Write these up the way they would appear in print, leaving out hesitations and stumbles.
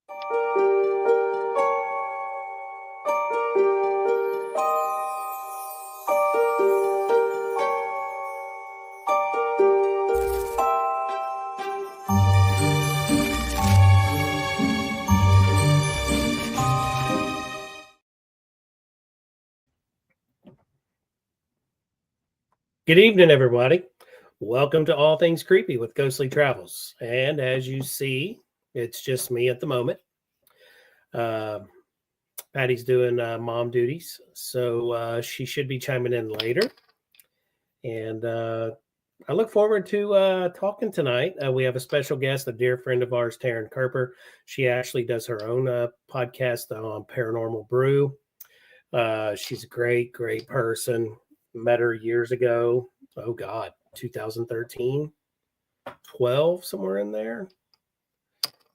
Good evening, everybody. Welcome to All Things Creepy with Ghostly Travels. And as you see, it's just me at the moment. Patty's doing mom duties, so she should be chiming in later. And I look forward to talking tonight. We have a special guest, a dear friend of ours, Taryn Kerper. She actually does her own podcast on Paranormal Brew. She's a great, great person. Met her years ago. Oh, God, 2013, 12, somewhere in there.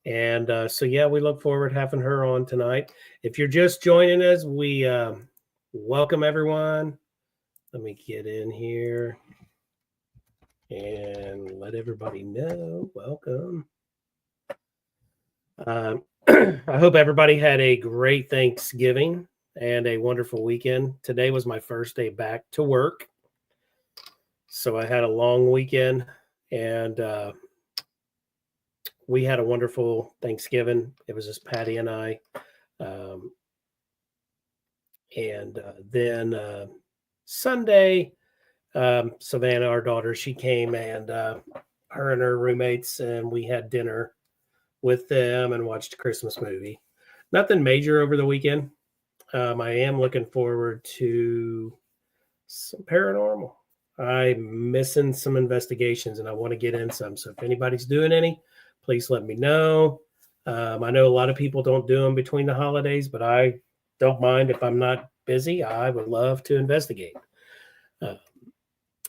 And so, yeah, we look forward to having her on tonight. If you're just joining us, we welcome everyone. Let me get in here and let everybody know. Welcome. I hope everybody had a great Thanksgiving and a wonderful weekend. Today was my first day back to work. So I had a long weekend and we had a wonderful Thanksgiving. It was just Patty and I. Then Sunday, Savannah, our daughter, she came and her and her roommates, and we had dinner with them and watched a Christmas movie. Nothing major over the weekend. I am looking forward to some paranormal. I'm missing some investigations and I want to get in some. So if anybody's doing any, please let me know. I know a lot of people don't do them between the holidays, but I don't mind if I'm not busy. I would love to investigate.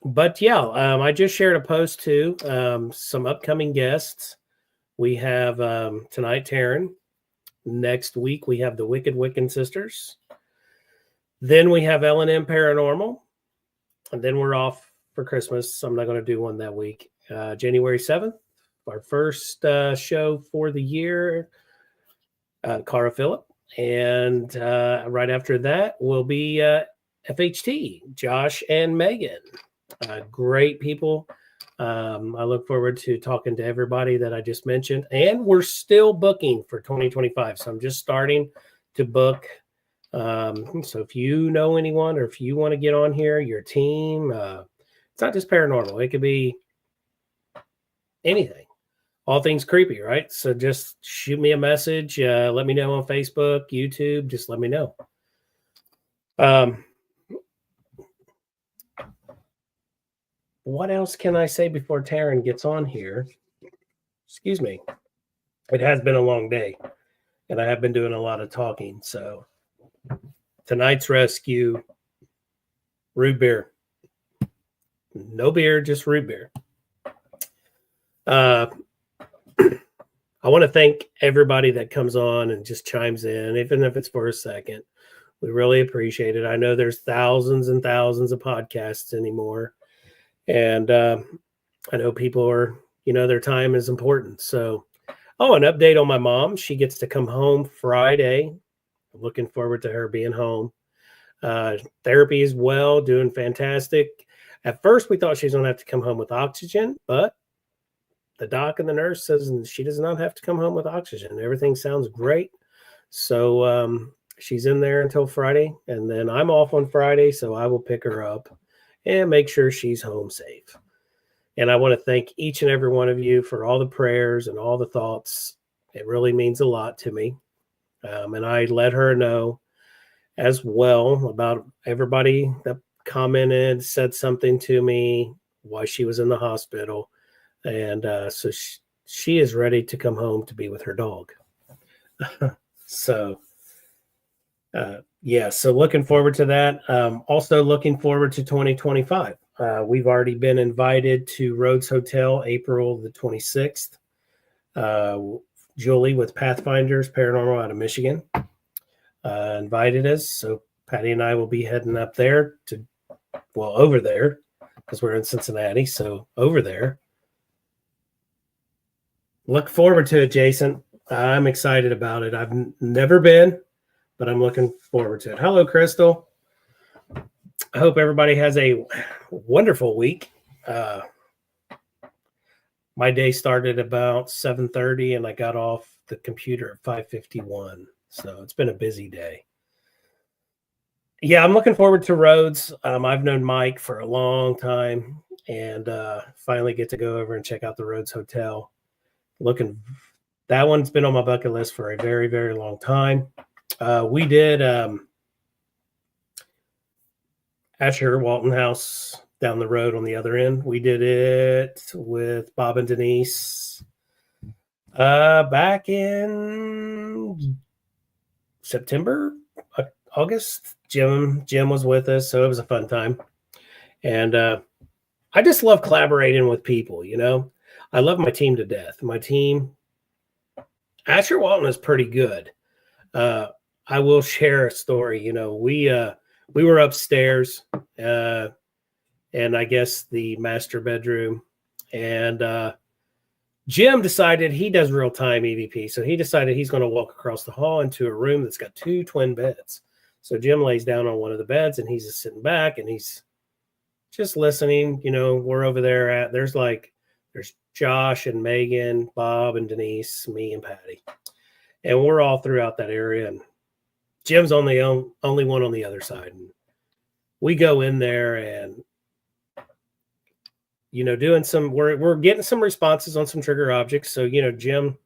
But yeah, I just shared a post too. Some upcoming guests. We have tonight, Taryn. Next week, we have the Wicked Wiccan Sisters. Then we have L&M Paranormal. And then we're off for Christmas. I'm not going to do one that week. January 7th, our first show for the year, Cara Phillip. And right after that will be FHT, Josh and Megan. Great people. I look forward to talking to everybody that I just mentioned. And we're still booking for 2025. So I'm just starting to book. So if you know anyone or if you want to get on here, your team, it's not just paranormal. It could be anything. All things creepy, right? So just shoot me a message. Let me know on Facebook, YouTube. Just let me know. What else can I say before Taryn gets on here? Excuse me. It has been a long day, and I have been doing a lot of talking. So tonight's rescue, root beer. No beer, just root beer. I want to thank everybody that comes on and just chimes in, even if it's for a second. We really appreciate it. I know there's thousands and thousands of podcasts anymore. And I know people are, their time is important. So, an update on my mom. She gets to come home Friday. I'm looking forward to her being home. Therapy as well, doing fantastic. At first, we thought she was going to have to come home with oxygen, but the doc and the nurse says she does not have to come home with oxygen. Everything sounds great. So she's in there until Friday, and then I'm off on Friday, so I will pick her up and make sure she's home safe. And I want to thank each and every one of you for all the prayers and all the thoughts. It really means a lot to me. And I let her know as well about everybody that commented, said something to me while she was in the hospital. And so she is ready to come home to be with her dog. So looking forward to that. Also looking forward to 2025. We've already been invited to Rhodes Hotel April the 26th. Julie with Pathfinders Paranormal out of Michigan invited us. So Patty and I will be heading up there over there because we're in Cincinnati. So over there. Look forward to it, Jason. I'm excited about it. I've never been, but I'm looking forward to it. Hello, Crystal. I hope everybody has a wonderful week. My day started about 7:30, and I got off the computer at 5:51. So it's been a busy day. Yeah, I'm looking forward to Rhodes. I've known Mike for a long time, and finally get to go over and check out the Rhodes Hotel. That one's been on my bucket list for a very, very long time. We did Asher Walton House down the road on the other end. We did it with Bob and Denise back in September, August. Jim was with us, so it was a fun time. And I just love collaborating with people, you know. I love my team to death. My team, Asher Walton, is pretty good. I will share a story. You know, we were upstairs, and I guess the master bedroom, and Jim decided he does real time EVP, so he decided he's going to walk across the hall into a room that's got 2 twin beds. So Jim lays down on one of the beds, and he's just sitting back, and he's just listening. You know, we're over there there's Josh and Megan, Bob and Denise, me and Patty, and we're all throughout that area, and Jim's only one on the other side. And we go in there and, you know, we're getting some responses on some trigger objects. So, you know, Jim,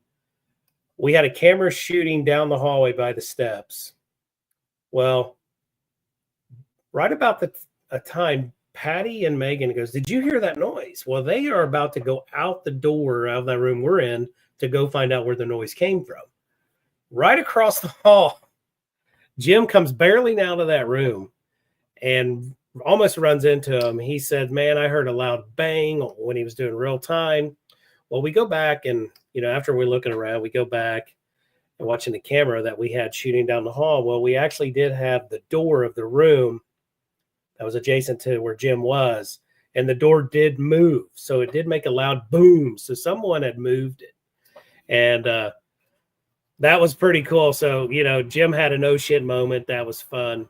we had a camera shooting down the hallway by the steps. Well, right about a time, Patty and Megan goes, "Did you hear that noise?" Well, they are about to go out the door out of that room we're in to go find out where the noise came from. Right across the hall, Jim comes barreling out of that room and almost runs into him. He said, "Man, I heard a loud bang," when he was doing real time. Well, we go back and, you know, after we're looking around, we go back and watching the camera that we had shooting down the hall. Well, we actually did have the door of the room that was adjacent to where Jim was, and the door did move. So it did make a loud boom. So someone had moved it. And that was pretty cool. So, you know, Jim had a no shit moment. That was fun.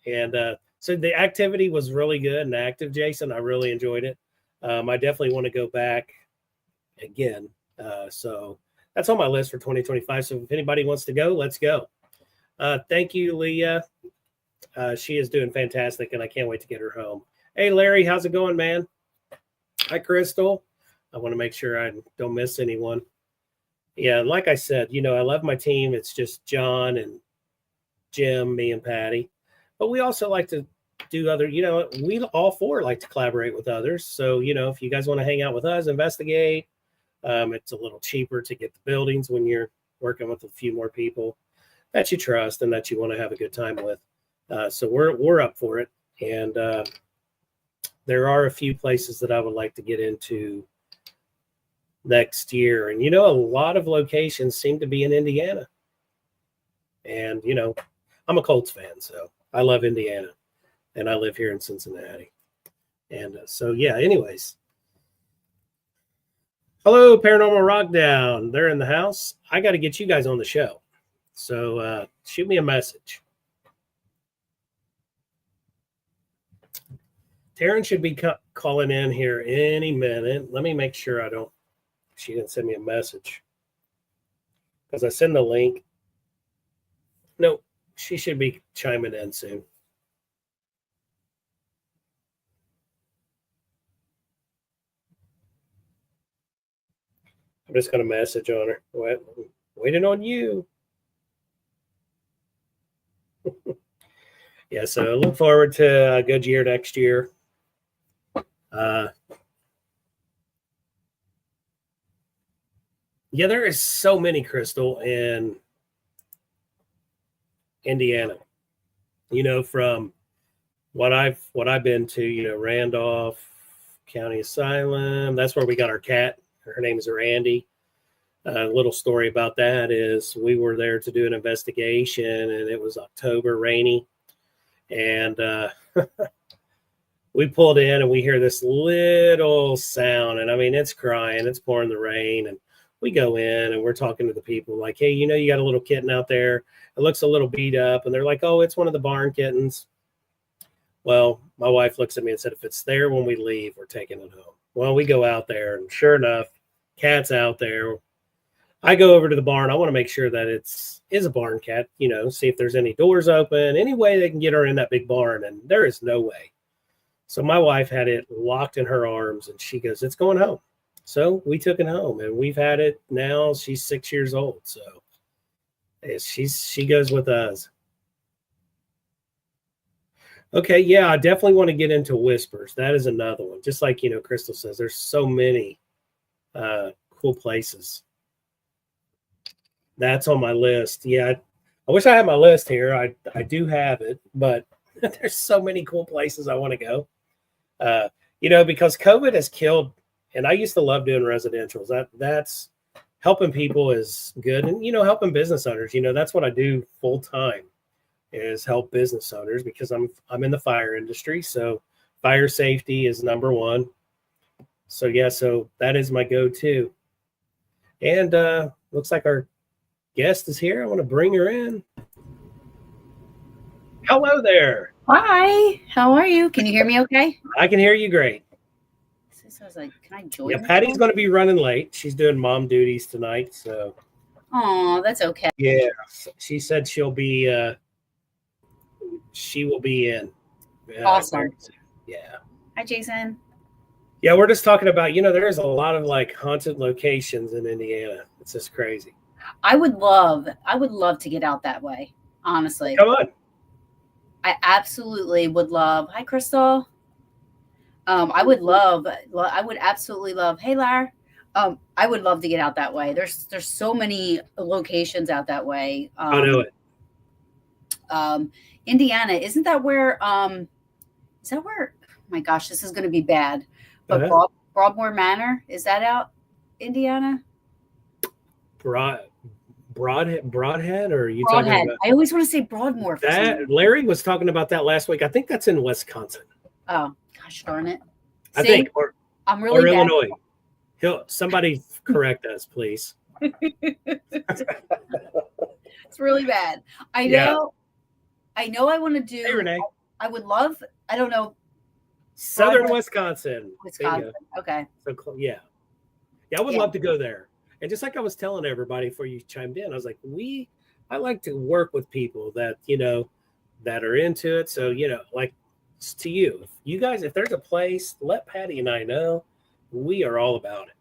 And so the activity was really good and active, Jason. I really enjoyed it. I definitely want to go back again. So that's on my list for 2025. So if anybody wants to go, let's go. Thank you, Leah. She is doing fantastic, and I can't wait to get her home. Hey, Larry, how's it going, man? Hi, Crystal. I want to make sure I don't miss anyone. Yeah, like I said, you know, I love my team. It's just John and Jim, me and Patty. But we also like to do other, you know, we all four like to collaborate with others. So, you know, if you guys want to hang out with us, investigate, it's a little cheaper to get the buildings when you're working with a few more people that you trust and that you want to have a good time with. So we're up for it. And there are a few places that I would like to get into next year. And, you know, a lot of locations seem to be in Indiana. And, you know, I'm a Colts fan, so I love Indiana, and I live here in Cincinnati. And so, yeah, anyways. Hello, Paranormal Rockdown. They're in the house. I got to get you guys on the show. So shoot me a message. Taryn should be calling in here any minute. Let me make sure she didn't send me a message, because I send the link. No, she should be chiming in soon. I'm just going to message on her. Waiting on you. Yeah, so look forward to a good year next year. Yeah, there is so many, Crystal, in Indiana. You know, from what I've been to, you know, Randolph County Asylum. That's where we got our cat. Her name is Randy. A little story about that is we were there to do an investigation, and it was October, rainy, and we pulled in and we hear this little sound, and I mean, it's crying, it's pouring the rain, and we go in and we're talking to the people like, hey, you know, you got a little kitten out there. It looks a little beat up. And they're like, oh, it's one of the barn kittens. Well, my wife looks at me and said, if it's there when we leave, we're taking it home. Well, we go out there and sure enough, cat's out there. I go over to the barn. I want to make sure that is a barn cat, you know, see if there's any doors open, any way they can get her in that big barn. And there is no way. So my wife had it locked in her arms and she goes, it's going home. So we took it home and we've had it now. She's 6 years old. So she goes with us. Okay. Yeah. I definitely want to get into whispers. That is another one. Just like, you know, Crystal says, there's so many cool places. That's on my list. Yeah. I wish I had my list here. I do have it, but there's so many cool places I want to go. You know, because COVID has killed, and I used to love doing residentials. That's helping people is good. And, you know, helping business owners, you know, that's what I do full time is help business owners because I'm in the fire industry. So fire safety is number one. So yeah, so that is my go-to. And looks like our guest is here. I want to bring her in. Hello there. Hi, how are you? Can you hear me okay? I can hear you great. I was like, can I join? Yeah, Patty's going to be running late. She's doing mom duties tonight, so. Oh, that's okay. Yeah, she said she will be in. Awesome. Yeah. Hi, Jason. Yeah, we're just talking about, you know, there's a lot of like haunted locations in Indiana. It's just crazy. I would love to get out that way, honestly. Come on. I absolutely would love. Hi, Crystal. I would absolutely love. Hey, Lar. I would love to get out that way. There's so many locations out that way. I know it. Indiana, isn't that where? Is that where? Oh my gosh, this is going to be bad. But Broadmoor Manor, is that out Indiana? Broadhead, or are you Broadhead. talking about? I always want to say Broadmoor. That Larry was talking about that last week. I think that's in Wisconsin. Oh gosh darn it! I think, I'm really or bad. Illinois. Somebody correct us, please. It's really bad. I know. I want to do. Hey, Renee. I would love. I don't know. Southern Wisconsin. Okay. So yeah. I would love to go there. And just like I was telling everybody before you chimed in, I was like, I like to work with people that, you know, that are into it. So, you know, like to you, if there's a place, let Patty and I know. We are all about it.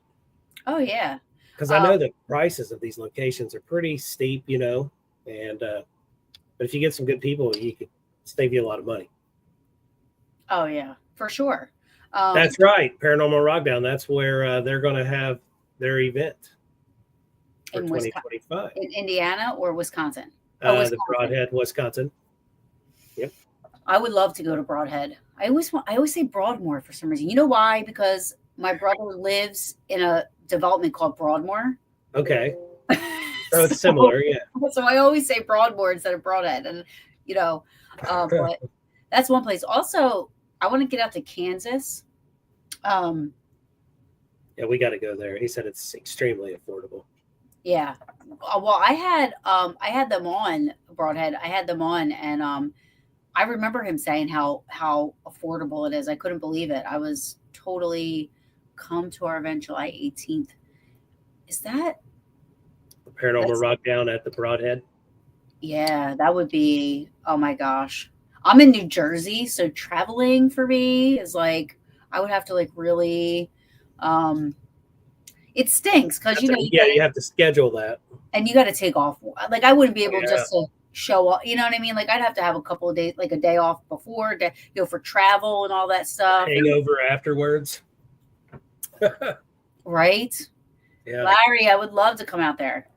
Oh, yeah. Because I know the prices of these locations are pretty steep, you know, and but if you get some good people, you could save you a lot of money. Oh, yeah, for sure. That's right. Paranormal Rockdown. That's where they're going to have their event for 2025. In Indiana or Wisconsin? The Broadhead, Wisconsin. Yep. I would love to go to Broadhead. I always say Broadmoor for some reason. You know why? Because my brother lives in a development called Broadmoor. Okay. So it's similar, yeah. So I always say Broadmoor instead of Broadhead, and you know, but that's one place. Also, I want to get out to Kansas. Yeah, we got to go there. He said it's extremely affordable. Yeah. Well, I had them on Broadhead. I had them on, and I remember him saying how affordable it is. I couldn't believe it. I was totally come to our event July 18th. Is that the Paranormal Rockdown at the Broadhead? Yeah, that would be, oh my gosh. I'm in New Jersey, so traveling for me is like, I would have to like really, it stinks because, you know. You have to schedule that. And you got to take off. Like, I wouldn't be able just to show up, you know what I mean? Like, I'd have to have a couple of days, like a day off before, for travel and all that stuff. Hangover afterwards. Right? Yeah. Larry, I would love to come out there.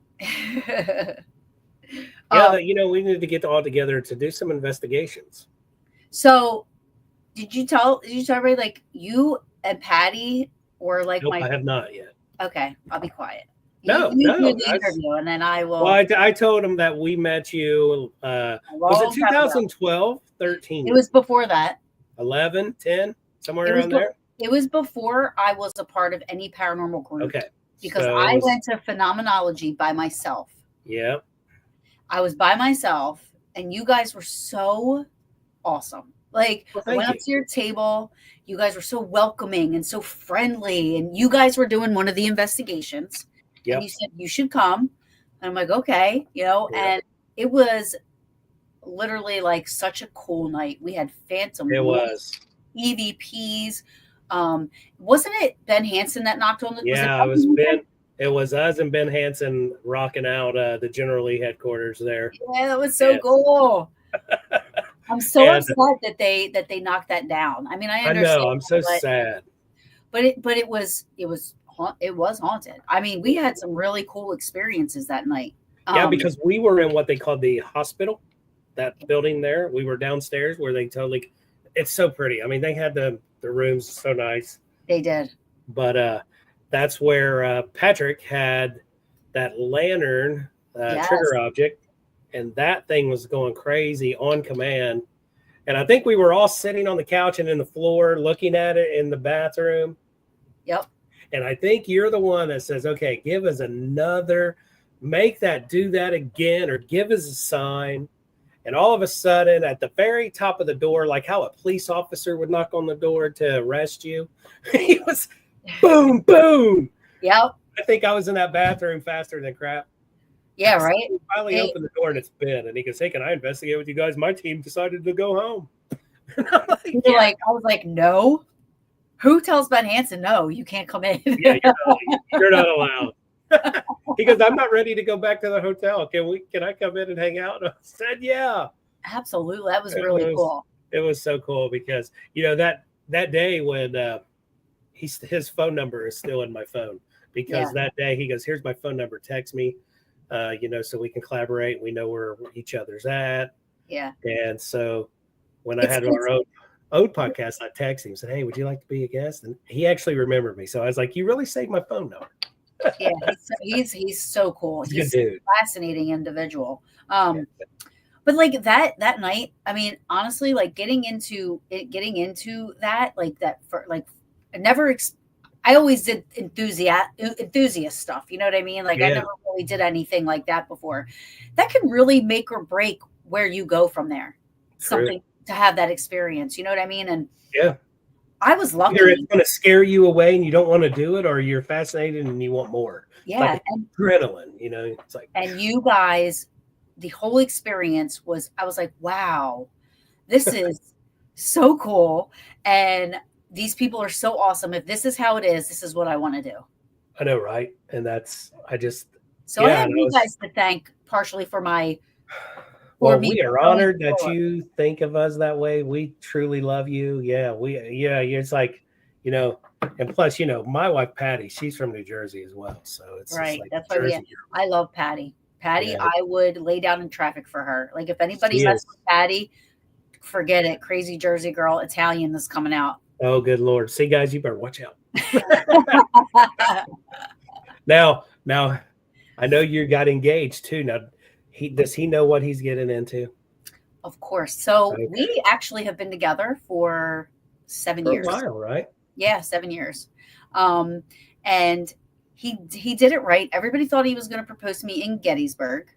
You know, we need to get all together to do some investigations. So, did you tell everybody, like, you and Patty were like nope, I have not yet. Okay, I'll be quiet. No. Do the interview, and then I will. Well, I told him that we met you. Was it 2012, 13? It was before that. 11, 10, somewhere around there. It was before I was a part of any paranormal group. Okay. because So it I was, went to phenomenology by myself. yeah. I was by myself, and you guys were so awesome. Like, Well, I thank went up you. to your table. You guys were so welcoming and so friendly. And you guys were doing one of the investigations. And you Yep. said, you should come. And I'm like, okay, Yep. and it was literally like such a cool night. We had Phantom It Wolf, was. EVPs. Wasn't it Ben Hansen that knocked on the, was it Yeah, it Ben was Hansen? Ben. It was us and Ben Hansen rocking out the General Lee headquarters there. Yeah, that was so And, cool. I'm so and upset that they knocked that down. I mean, I I know, understand, I'm so but sad. it was haunted. I mean, we had some really cool experiences that night. Yeah, Um, because we were in what they called the hospital, that building there. We were downstairs where they totally, it's so pretty. I mean, they had the rooms so nice, they did. but that's where Patrick had that lantern Yes, trigger object, and that thing was going crazy on command. And I think we were all sitting on the couch and in the floor looking at it in the bathroom. yep. And I think you're the one that says, okay, give us another, make that do that again, or give us a sign. And all of a sudden, at the very top of the door, like how a police officer would knock on the door to arrest you, he was boom, boom. Yep. I think I was in that bathroom faster than crap. Yeah, right. We finally It, opened the door and it's Ben. And he goes, hey, can I investigate with you guys? My team decided to go home. And I'm like, yeah, I was like, no. Who tells Ben Hansen no? You can't come in. yeah, you're not allowed. He goes, I'm not ready to go back to the hotel. Can I come in and hang out? And I said, yeah. Absolutely, that was really cool. It was so cool because that day when his phone number is still in my phone, because that day he goes, here's my phone number, text me, so we can collaborate. We know where each other's at. Yeah. And so when I had our own podcast, I texted him and said, hey, would you like to be a guest? And he actually remembered me. So I was like, you really saved my phone number. Yeah, he's so cool. He's a good dude. Fascinating individual. But like that night, I mean, honestly, like getting into that, like that for like I always did enthusiast stuff. You know what I mean? Like I never really did anything like that before. That can really make or break where you go from there. True. Something to have that experience. You know what I mean? And yeah. I was lucky. Either it's going to scare you away and you don't want to do it, or you're fascinated and you want more. Yeah. It's like adrenaline, it's like. And you guys, the whole experience I was like, wow, this is so cool. And these people are so awesome. If this is how it is, this is what I want to do. I know, right? And I have you guys to thank partially for my. Well, we are honored that you think of us that way. We truly love you. Yeah, it's like, and plus, my wife Patty, she's from New Jersey as well, so it's right. Like that's why I love Patty. Patty, I would lay down in traffic for her. Like if anybody messes with Patty, forget it. Crazy Jersey girl, Italian is coming out. Oh, good Lord! See, guys, you better watch out. Now, I know you got engaged too. Now, does he know what he's getting into? Of course. So we actually have been together for 7 years. For a while, right? Yeah, 7 years. And he did it right. Everybody thought he was going to propose to me in Gettysburg.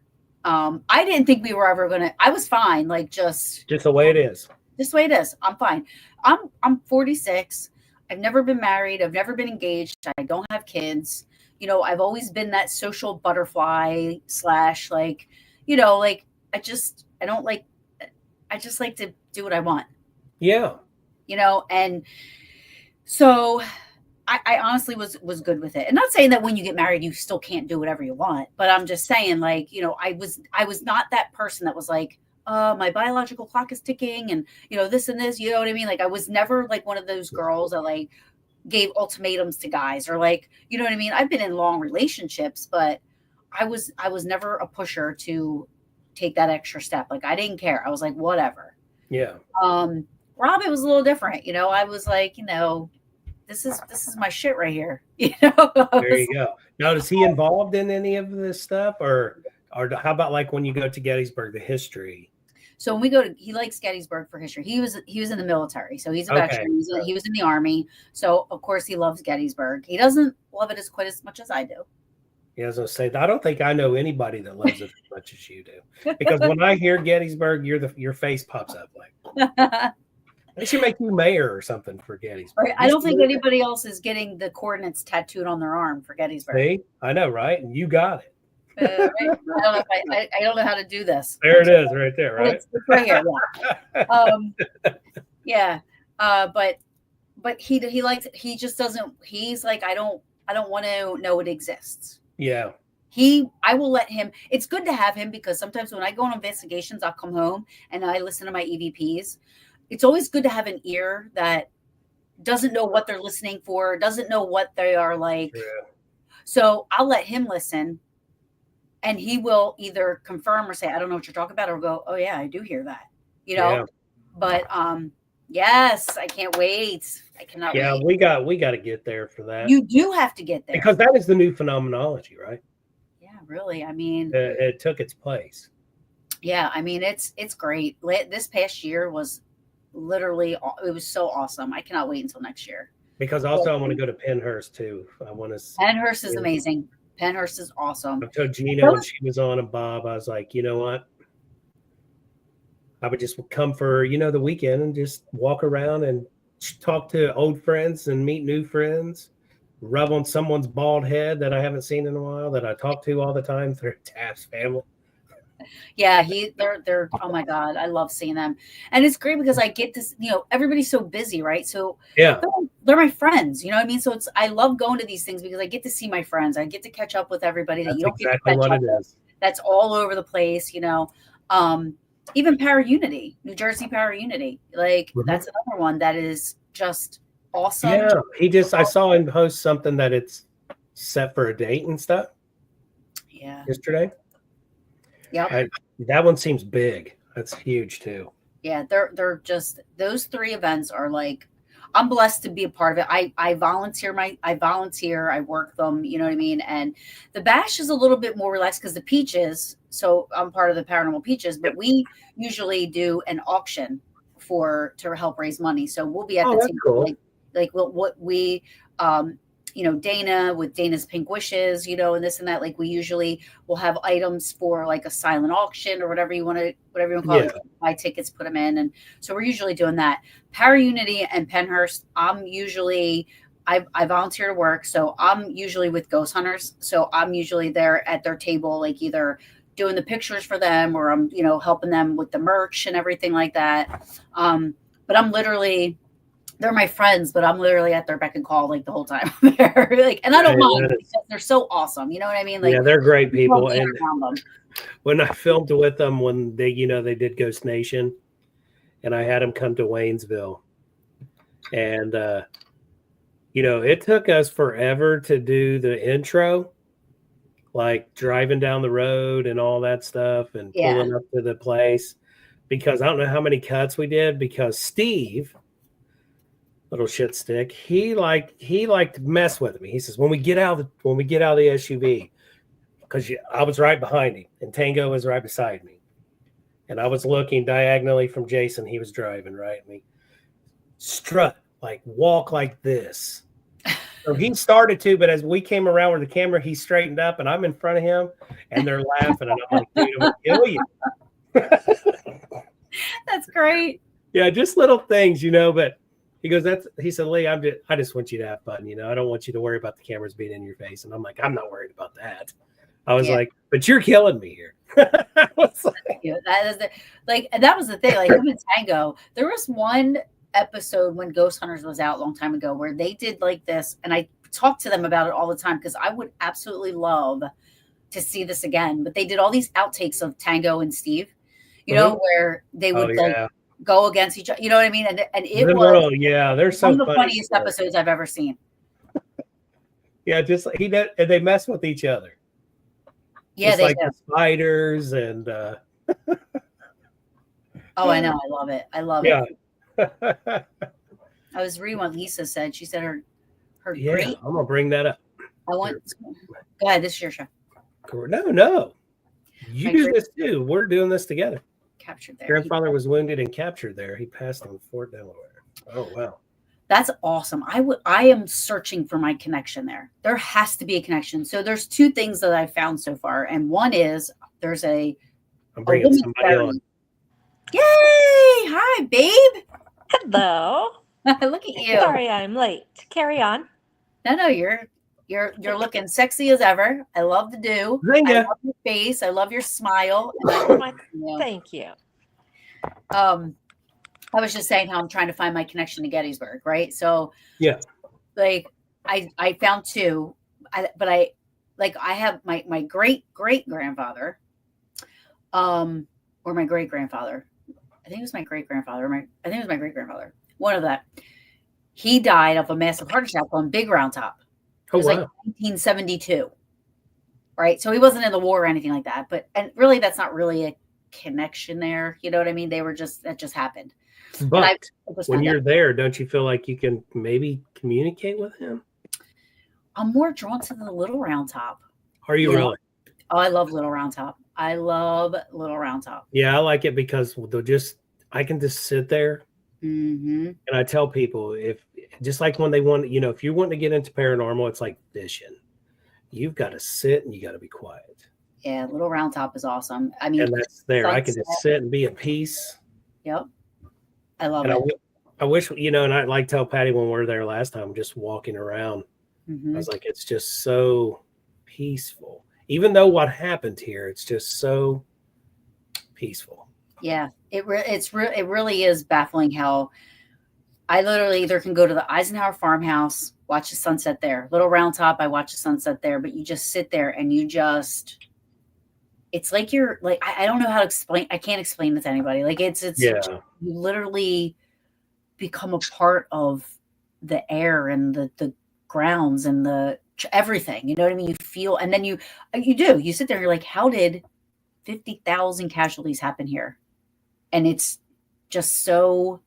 I didn't think we were ever going to. I was fine, like just the way it is. Just the way it is. I'm fine. I'm 46. I've never been married. I've never been engaged. I don't have kids. I've always been that social butterfly / like, I just like to do what I want. Yeah. And so I honestly was good with it. And not saying that when you get married, you still can't do whatever you want, but I'm just saying like, I was not that person that was like, my biological clock is ticking and, this and this, you know what I mean? Like I was never like one of those girls that like gave ultimatums to guys or like, you know what I mean? I've been in long relationships, but I was never a pusher to take that extra step. Like I didn't care. I was like, whatever. Yeah. Rob, it was a little different. I was like, this is my shit right here. There you go. Now, is he involved in any of this stuff or how about like when you go to Gettysburg, the history? So when we go to, he likes Gettysburg for history. He was in the military, so he's a Okay. veteran. He was in the Army, so of course he loves Gettysburg. He doesn't love it quite as much as I do. Yeah, I was gonna say, I don't think I know anybody that loves it as much as you do. Because when I hear Gettysburg, your face pops up like they should make you mayor or something for Gettysburg. I don't think anybody else is getting the coordinates tattooed on their arm for Gettysburg. See, I know, right? And you got it. Right? I don't know how to do this. There it is, right there, right? It's right here. Yeah. But he likes. He just doesn't. He's like, I don't want to know it exists. Yeah. I will let him. It's good to have him because sometimes when I go on investigations, I'll come home and I listen to my EVPs. It's always good to have an ear that doesn't know what they're listening for, doesn't know what they are like. Yeah. So I'll let him listen and he will either confirm or say, I don't know what you're talking about, or go, oh yeah, I do hear that, Yeah. But yes, I can't wait. I cannot wait. Yeah, we got to get there for that. You do have to get there. Because that is the new phenomenology, right? Yeah, really. I mean, it took its place. Yeah, I mean, it's great. This past year was literally, it was so awesome. I cannot wait until next year. Because also I want to go to Pennhurst too. Pennhurst is amazing. Pennhurst is awesome. I told Gina when she was on and Bob, I was like, you know what? I would just come for, the weekend and just walk around and talk to old friends and meet new friends, rub on someone's bald head that I haven't seen in a while, that I talk to all the time through Taft's family. Yeah, they're oh my God, I love seeing them. And it's great because I get this, everybody's so busy, right? So yeah, they're my friends, you know what I mean? So I love going to these things because I get to see my friends. I get to catch up with everybody that That's you don't exactly get to what catch it up is. with. That's all over the place, even Para Unity, New Jersey Para Unity. Like that's another one that is just awesome. Yeah, I saw him post something that it's set for a date and stuff. Yeah. Yesterday. Yeah. That one seems big. That's huge too. Yeah, they're just, those three events are like, I'm blessed to be a part of it. I volunteer, I work them, you know what I mean? And the bash is a little bit more relaxed because the peaches, so I'm part of the Paranormal Peaches, but we usually do an auction to help raise money. So we'll be at the table, cool. like what we Dana with Dana's Pink Wishes, and this and that. Like we usually will have items for like a silent auction or whatever you want to call it. Buy tickets, put them in. And so we're usually doing that. Para Unity and Pennhurst, I volunteer to work. So I'm usually with Ghost Hunters. So I'm usually there at their table, like either doing the pictures for them or I'm, helping them with the merch and everything like that. But I'm literally, they're my friends, but I'm literally at their beck and call like the whole time there. And I don't mind because they're so awesome. You know what I mean? Like, yeah, they're great people. And when I filmed with them, when they did Ghost Nation, and I had them come to Waynesville, and it took us forever to do the intro, like driving down the road and all that stuff, and pulling up to the place, because I don't know how many cuts we did, because Steve, little shit stick, he liked to mess with me. He says, when we get out of the SUV, because I was right behind him and Tango was right beside me, and I was looking diagonally from Jason. He was driving right at me. Strut, like walk like this. So he started to, but as we came around with the camera, he straightened up, and I'm in front of him, and they're laughing, and I'm like, dude, I'm gonna kill you. That's great. Yeah, just little things, but. He goes, he said, Lee, I just want you to have fun. I don't want you to worry about the cameras being in your face. And I'm like, I'm not worried about that. I was like, but you're killing me here. That was the thing. Like him and Tango, there was one episode when Ghost Hunters was out a long time ago where they did like this. And I talk to them about it all the time because I would absolutely love to see this again. But they did all these outtakes of Tango and Steve, where they would go against each other, you know what I mean? And it was they're so one of the funniest episodes I've ever seen. Yeah, just they mess with each other. Yeah, just like the spiders and oh, I know, I love it. I was reading what Lisa said. She said her great. I'm gonna bring that up. Go ahead, this is your show. No, you do this too. We're doing this together. captured there. Grandfather was wounded and captured there. He passed in Fort Delaware. Oh, wow. That's awesome. I am searching for my connection there. There has to be a connection. So there's two things that I've found so far. And one is there's I'm bringing somebody on. Yay! Hi, babe. Hello. Look at you. Sorry I'm late. Carry on. No, you're looking sexy as ever. I love the do. Zinga. I love your face. I love your smile. And I love Thank you. I was just saying how I'm trying to find my connection to Gettysburg, right? So Yeah. like I found two, but I have my great grandfather, or my great grandfather. I think it was my great grandfather. I think it was my great grandfather. One of that. He died of a massive heart attack on Big Round Top. It was like 1972, right? So he wasn't in the war or anything like that. And really, that's not really a connection there. You know what I mean? That just happened. But when you're there, don't you feel like you can maybe communicate with him? I'm more drawn to the Little Round Top. Are you really? Oh, I love Little Round Top. I love Little Round Top. Yeah, I like it because I can just sit there. Mm-hmm. And I tell people, if just like when they want, if you want to get into paranormal, it's like fishing. You've got to sit and you got to be quiet. Yeah, Little Round Top is awesome. I mean, and that's there. Sunset. I can just sit and be at peace. Yep. I love and it. I wish, and I like tell Patty when we were there last time, just walking around, Mm-hmm. I was like, it's just so peaceful. Even though what happened here, it's just so peaceful. Yeah, it really is baffling how I literally either can go to the Eisenhower farmhouse, watch the sunset there. Little Round Top, I watch the sunset there, but you just sit there and it's like you're like, I don't know how to explain. I can't explain it to anybody. Like you literally become a part of the air and the grounds and the everything. You know what I mean? You feel, and then you sit there and you're like, how did 50,000 casualties happen here? And it's just so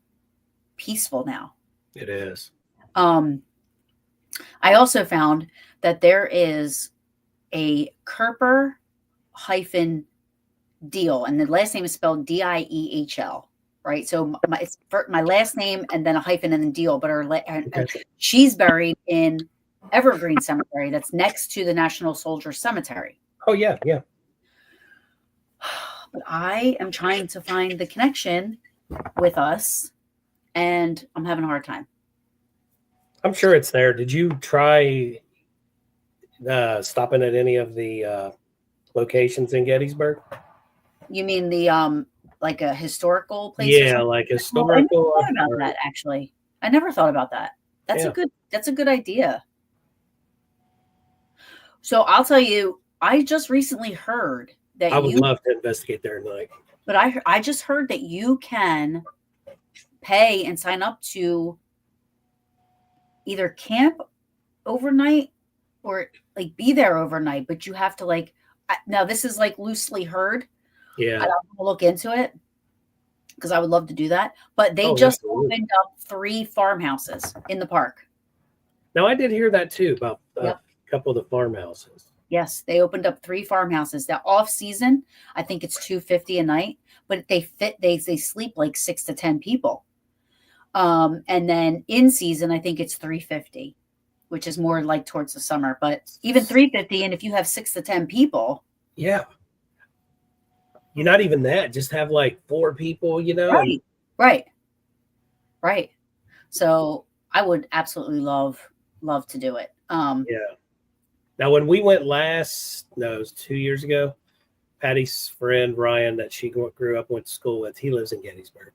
peaceful now. It is. I also found that there is a Kerper Deal, and the last name is spelled Diehl, right? So it's my last name and then a hyphen and then Deal, but she's buried in Evergreen Cemetery that's next to the National Soldier Cemetery. Oh, yeah. But I am trying to find the connection with us, and I'm having a hard time. I'm sure it's there. Did you try stopping at any of the locations in Gettysburg? You mean the like a historical place? Yeah, like historical. I never thought about that, actually. I never thought about that. That's a good idea. So I'll tell you, I just recently heard that I would love to investigate there tonight. But I just heard that you can pay and sign up to either camp overnight or like be there overnight, but you have to now this is like loosely heard. Yeah. I don't want to look into it because I would love to do that. But they just opened up 3 farmhouses in the park. Now I did hear that too about a couple of the farmhouses. Yes, they opened up 3 farmhouses. Now off season, I think it's $250 a night, but they sleep like 6 to 10 people. And then in season, I think it's $350, which is more like towards the summer. But even $350, and if you have 6 to 10 people, yeah, you're not even that. Just have like 4 people, Right. So I would absolutely love to do it. Yeah. Now, when we went it was 2 years ago, Patty's friend, Ryan, that she grew up, went to school with, he lives in Gettysburg.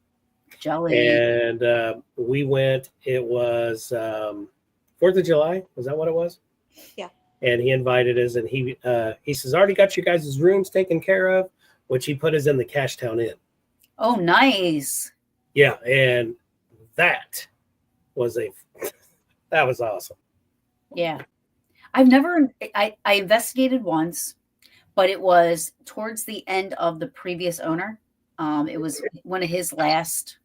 Jelly. And we went, it was 4th of July. Was that what it was? Yeah. And he invited us, and he says, already got you guys' rooms taken care of, which he put us in the Cashtown Inn. Oh, nice. Yeah. And that was awesome. Yeah. I investigated once, but it was towards the end of the previous owner. It was one of his last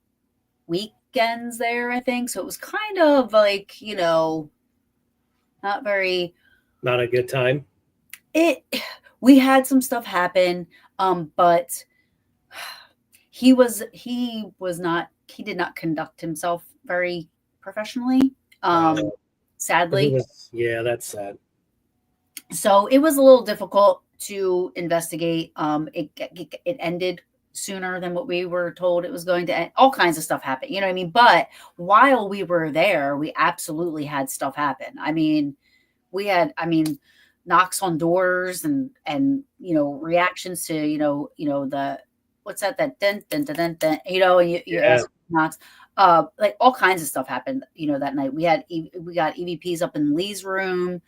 weekends there, I think. So it was kind of like, not a good time. We had some stuff happen, but he did not conduct himself very professionally. Sadly. That's sad. So it was a little difficult to investigate. It ended sooner than what we were told it was going to end. All kinds of stuff happened. You know what I mean? But while we were there, we absolutely had stuff happen. I mean, knocks on doors and reactions to the what's that dun, dun, dun, dun, dun, and you ask knocks, like all kinds of stuff happened that night. We got EVPs up in Lee's room,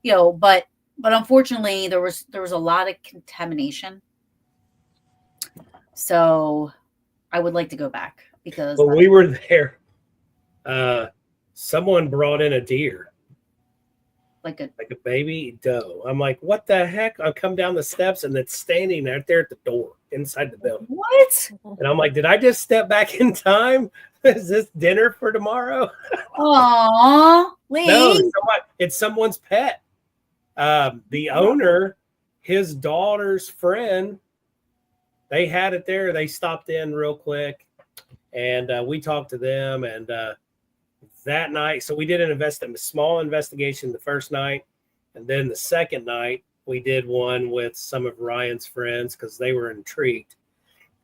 but unfortunately there was a lot of contamination, so I would like to go back because when we were there, someone brought in a deer. Like a baby doe. I'm like, what the heck? I come down the steps and it's standing right there at the door inside the building. What? And I'm like, did I just step back in time? Is this dinner for tomorrow? Aww, Lee. No, it's someone's pet. The owner, his daughter's friend, they had it there. They stopped in real quick and we talked to them and that night, so we did a small investigation the first night, and then the second night we did one with some of Ryan's friends because they were intrigued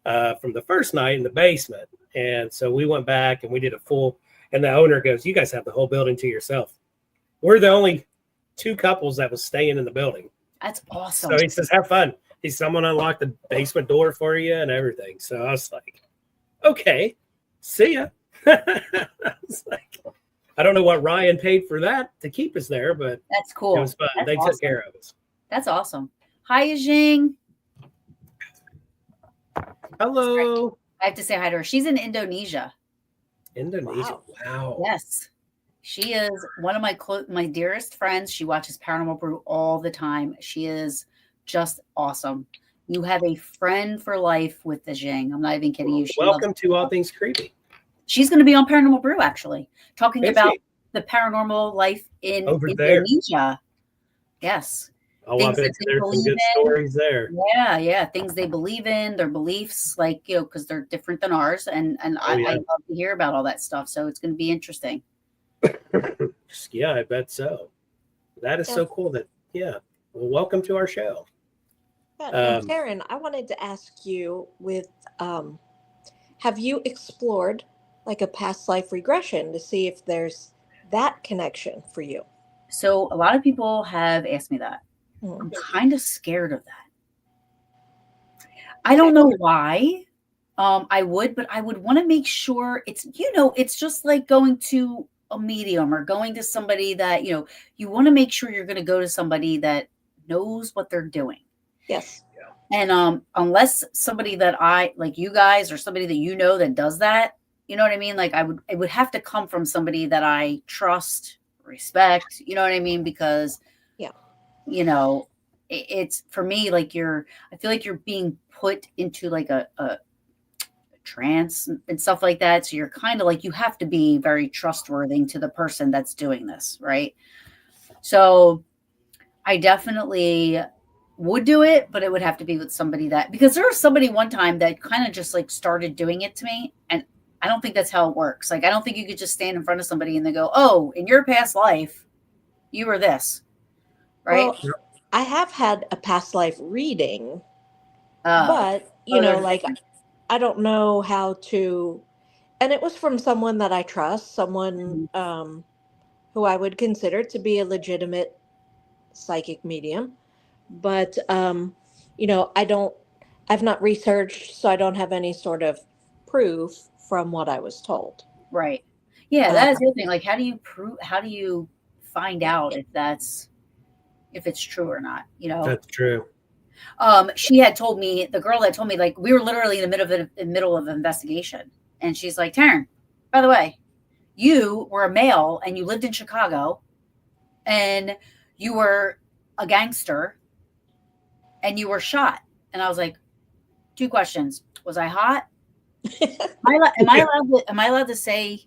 from the first night in the basement. And so we went back and we did a full, and the owner goes, you guys have the whole building to yourself. We're the only two couples that was staying in the building. That's awesome. So he says, have fun. Someone unlocked the basement door for you and everything. So I was like, okay, see ya. I don't know what Ryan paid for that to keep us there, but that's cool. It was fun. They took care of us. That's awesome. Hi, Yijing. Hello. I have to say hi to her. She's in Indonesia. Wow. Yes. She is one of my dearest friends. She watches Paranormal Brew all the time. She is just awesome. You have a friend for life with the Jing. I'm not even kidding you. Welcome to All Things Creepy. She's going to be on Paranormal Brew, actually, talking about the paranormal life in Indonesia. Yes. Oh, I bet there's some good stories there. Yeah. Things they believe in, their beliefs, because they're different than ours. And I love to hear about all that stuff. So it's going to be interesting. Yeah, I bet so. That is so cool well, welcome to our show. Yeah, Taryn, I wanted to ask you have you explored like a past life regression to see if there's that connection for you? So a lot of people have asked me that. I'm kind of scared of that. I don't know why. I would want to make sure it's just like going to a medium or going to somebody that, you want to make sure you're going to go to somebody that knows what they're doing. Yes. And unless somebody that I like you guys or somebody that that does that, you know what I mean? Like it would have to come from somebody that I trust, respect, you know what I mean? Because, it's for me, I feel like you're being put into like a trance and stuff like that. So you're kind of like, you have to be very trustworthy to the person that's doing this. Right. So I definitely would do it, but it would have to be with somebody because there was somebody one time that kind of just like started doing it to me. And I don't think that's how it works. Like, I don't think you could just stand in front of somebody and they go, oh, in your past life, you were this. Right. Well, I have had a past life reading, but I don't know how to, and it was from someone that I trust, someone who I would consider to be a legitimate psychic medium. But, I've not researched, so I don't have any sort of proof from what I was told. Right. Yeah, that is the thing. Like, how do you find out if it's true or not? That's true. She had told me, the girl that told me, like, we were literally in the middle of an investigation. And she's like, Taryn, by the way, you were a male and you lived in Chicago and you were a gangster and you were shot. And I was like, 2 questions. Was I hot? Am I allowed to say?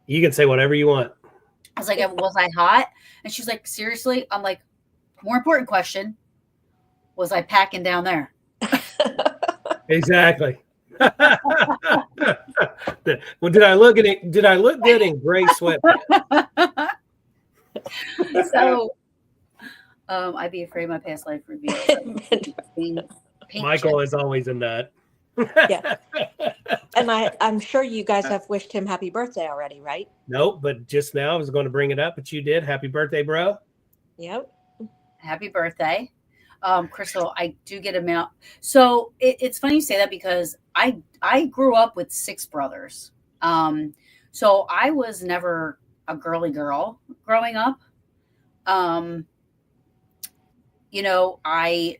You can say whatever you want. I was like, was I hot? And she's like, seriously? I'm like, more important question. Was I packing down there? Exactly. Well, did I look good in gray sweatpants? So, I'd be afraid my past life reveal. Michael is always a nut. Yeah. And I'm sure you guys have wished him happy birthday already, right? Nope, but just now I was going to bring it up, but you did. Happy birthday, bro. Yep. Happy birthday. Crystal, I do get a mail. So it's funny you say that because I grew up with 6 brothers. So I was never a girly girl growing up. You know, I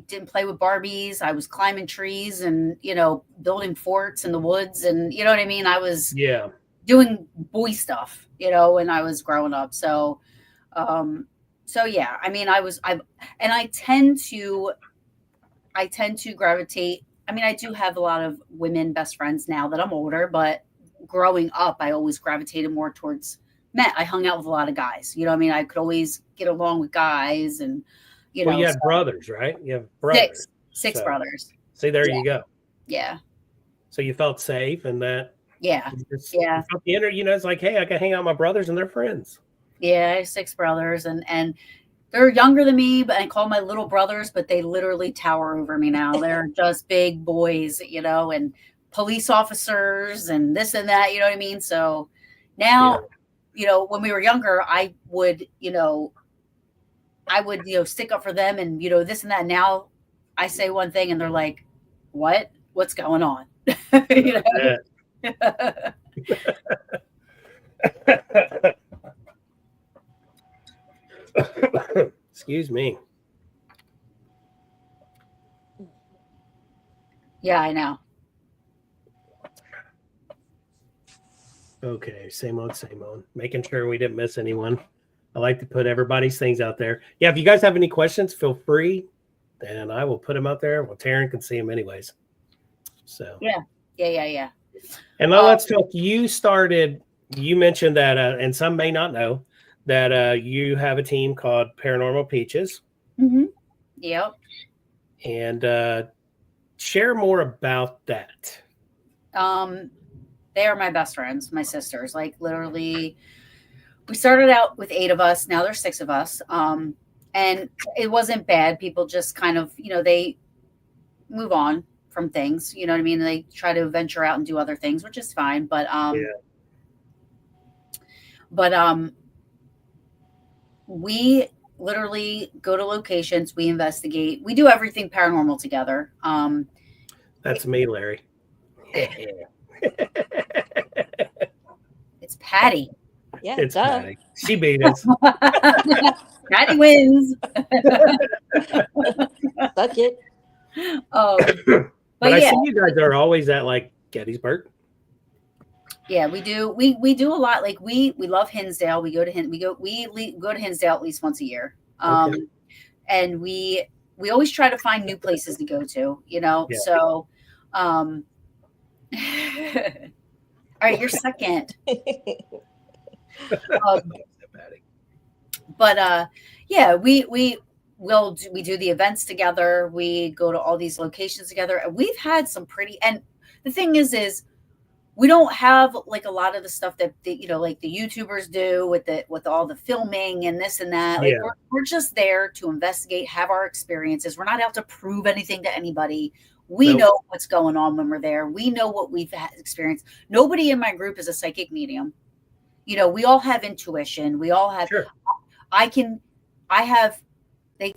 didn't play with Barbies. I was climbing trees and, you know, building forts in the woods. And you know what I mean? I was doing boy stuff, you know, when I was growing up. So, yeah, I mean, I tend to gravitate. I mean, I do have a lot of women best friends now that I'm older, but growing up, I always gravitated more towards men. I hung out with a lot of guys, you know what I mean? I could always get along with guys and, you know. Well, you had brothers, right? You have brothers. Six brothers. See, there you go. Yeah. So you felt safe and that. Yeah. You felt the you know, it's like, hey, I can hang out with my brothers and they're friends. Yeah, I have 6 brothers and they're younger than me, but I call my little brothers, but they literally tower over me now. They're just big boys, you know, and police officers and this and that, you know what I mean? So now, you know, when we were younger, I would, you know, stick up for them and, you know, this and that. Now I say one thing and they're like, what's going on? You know? Excuse me. Yeah, I know. Okay, same old. Making sure we didn't miss anyone. I like to put everybody's things out there. Yeah, if you guys have any questions, feel free, and I will put them out there. Well, Taryn can see them anyways. So yeah. And now let's talk. You mentioned that, and some may not know that you have a team called Paranormal Peaches. Mm-hmm. Yep. And share more about that. They are my best friends, my sisters. Like literally, we started out with 8 of us. Now there's 6 of us. And it wasn't bad. People just kind of, you know, they move on from things. You know what I mean? They try to venture out and do other things, which is fine. But we literally go to locations. We investigate. We do everything paranormal together. That's me, Larry. It's Patty. Yeah, it's Patty. She beat us. Patty wins. Suck it. But I see you guys are always at like Gettysburg. Yeah, we do. We do a lot. Like we love Hinsdale. We go to Hinsdale at least once a year. And we always try to find new places to go to. You know, so. All right, you're second. We do the events together. We go to all these locations together, and we've had some and the thing is we don't have like a lot of the stuff that you know, like the YouTubers do with all the filming and this and that. Like we're just there to investigate, have our experiences. We're not out to prove anything to anybody. We know what's going on when we're there. We know what we've experienced. Nobody in my group is a psychic medium. You know, we all have intuition. We all have, they